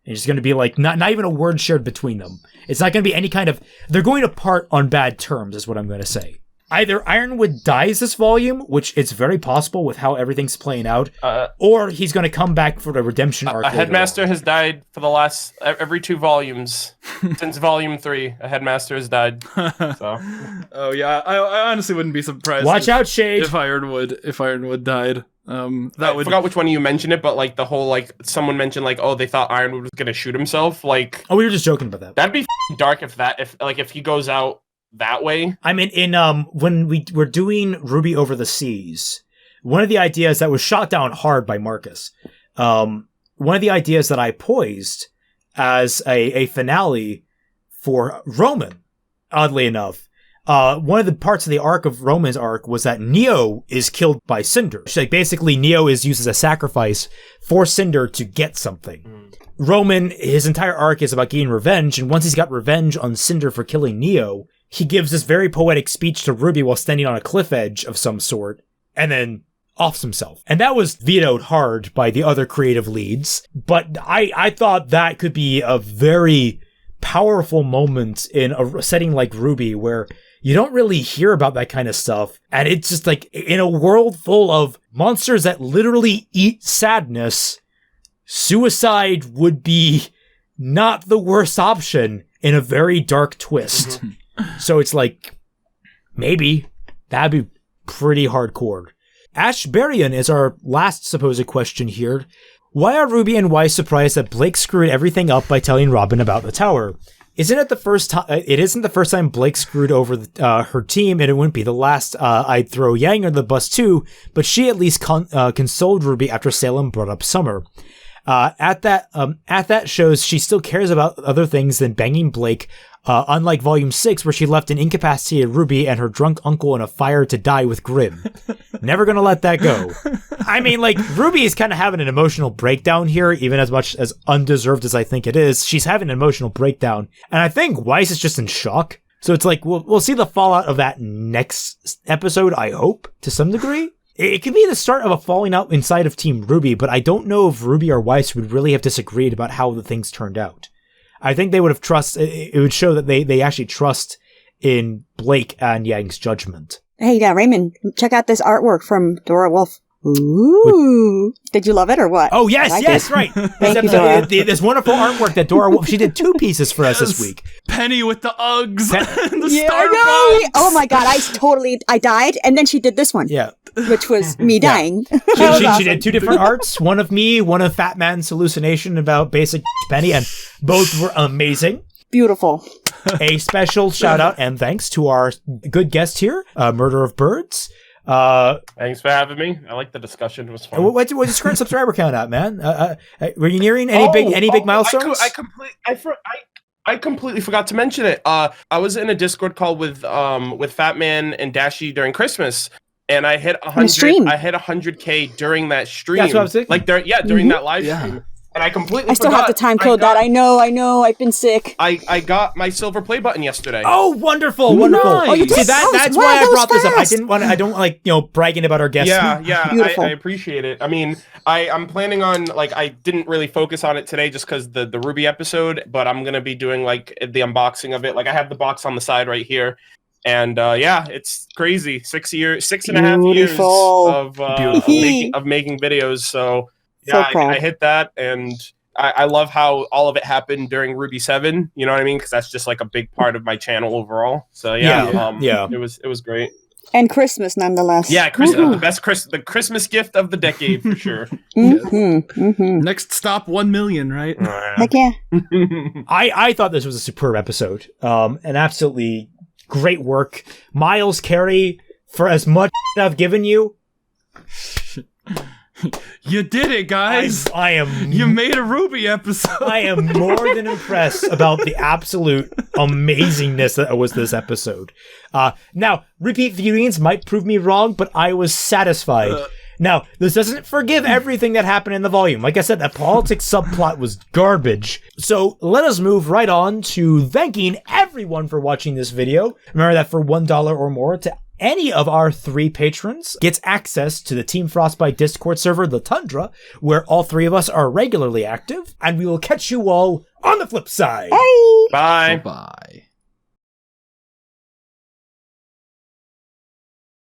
And it's going to be like, not even a word shared between them. It's not going to be any kind of, they're going to part on bad terms is what I'm going to say. Either Ironwood dies this volume, which it's very possible with how everything's playing out, or he's going to come back for the redemption arc. A headmaster has died for the last every 2 volumes since volume 3. A headmaster has died. So. Oh yeah, I honestly wouldn't be surprised. Watch out, Shade. If Ironwood died, I forgot which one of you mentioned it, but like the whole someone mentioned they thought Ironwood was going to shoot himself. Like, oh, we were just joking about that. That'd be dark if he goes out that way. I mean, when we were doing Ruby Over the Seas, one of the ideas that was shot down hard by Marcus, one of the ideas that I poised as a finale for Roman, oddly enough, one of the parts of the arc of Roman's arc was that Neo is killed by Cinder. Like basically, Neo is used as a sacrifice for Cinder to get something. Roman, his entire arc is about getting revenge, and once he's got revenge on Cinder for killing Neo, he gives this very poetic speech to Ruby while standing on a cliff edge of some sort, and then offs himself. And that was vetoed hard by the other creative leads, but I thought that could be a very powerful moment in a setting like RWBY, where you don't really hear about that kind of stuff, and it's just like, in a world full of monsters that literally eat sadness, suicide would be not the worst option in a very dark twist. So it's like, maybe that'd be pretty hardcore. Ashbarian is our last supposed question here. Why are Ruby and Weiss surprised that Blake screwed everything up by telling Robin about the tower? Isn't it the first time? It isn't the first time Blake screwed over her team, and it wouldn't be the last. I'd throw Yang under the bus too, but she at least consoled Ruby after Salem brought up Summer. At that shows she still cares about other things than banging Blake. Unlike Volume 6, where she left an incapacitated Ruby and her drunk uncle in a fire to die with Grim. Never gonna let that go. I mean, Ruby is kind of having an emotional breakdown here, even as much as undeserved as I think it is. She's having an emotional breakdown, and I think Weiss is just in shock. So it's like, we'll see the fallout of that next episode, I hope, to some degree. It could be the start of a falling out inside of Team RWBY, but I don't know if Ruby or Weiss would really have disagreed about how the things turned out. I think they would have it would show that they actually trust in Blake and Yang's judgment. Hey, Raymond, check out this artwork from Dora Wolf. Ooh. Did you love it or what? Oh, yes, right. Thank you, Dora. This wonderful artwork that Dora Wolf, she did 2 pieces for us this week. Penny with the Uggs and the Yeah, Starbucks. Oh my god, I died, and then she did this one. Yeah. Which was me dying. She did 2 different arts, one of me, one of Fat Man's hallucination about basic Penny, and both were amazing. Beautiful. A special shout out and thanks to our good guest here, MurderofBirds. Thanks for having me. I like the discussion. It was fun. What's your current subscriber count at, man? Were you nearing any big milestones? I completely forgot to mention it. I was in a Discord call with Fat Man and Dashie during Christmas, and I hit 100. I hit 100K during that stream. That's what I was thinking. During that live stream. And I completely I still have to time code that. I know. I've been sick. I got my silver play button yesterday. Oh, wonderful. Oh, you did? See, that's why I brought this up. I don't like, bragging about our guests. Yeah, I appreciate it. I mean, I'm planning on, like, I didn't really focus on it today just because the RWBY episode, but I'm going to be doing, like, the unboxing of it. Like, I have the box on the side right here. And it's crazy. 6.5 years of making videos. So yeah, I hit that, and I love how all of it happened during RWBY 7. You know what I mean? Because that's just like a big part of my channel overall. So it was great. And Christmas, nonetheless. Yeah, the Christmas gift of the decade for sure. Next stop, 1 million, right? Heck yeah. I thought this was a superb episode. And absolutely great work. Miles, Carey, for as much I've given you. You did it, guys. You made a RWBY episode. I am more than impressed about the absolute amazingness that was this episode. Now, repeat viewings might prove me wrong, but I was satisfied. Now, this doesn't forgive everything that happened in the volume. Like I said, that politics subplot was garbage. So let us move right on to thanking everyone for watching this video. Remember that for $1 or more, to any of our 3 patrons gets access to the Team Frostbite Discord server, the Tundra, where all 3 of us are regularly active. And we will catch you all on the flip side. Bye. Bye. Bye.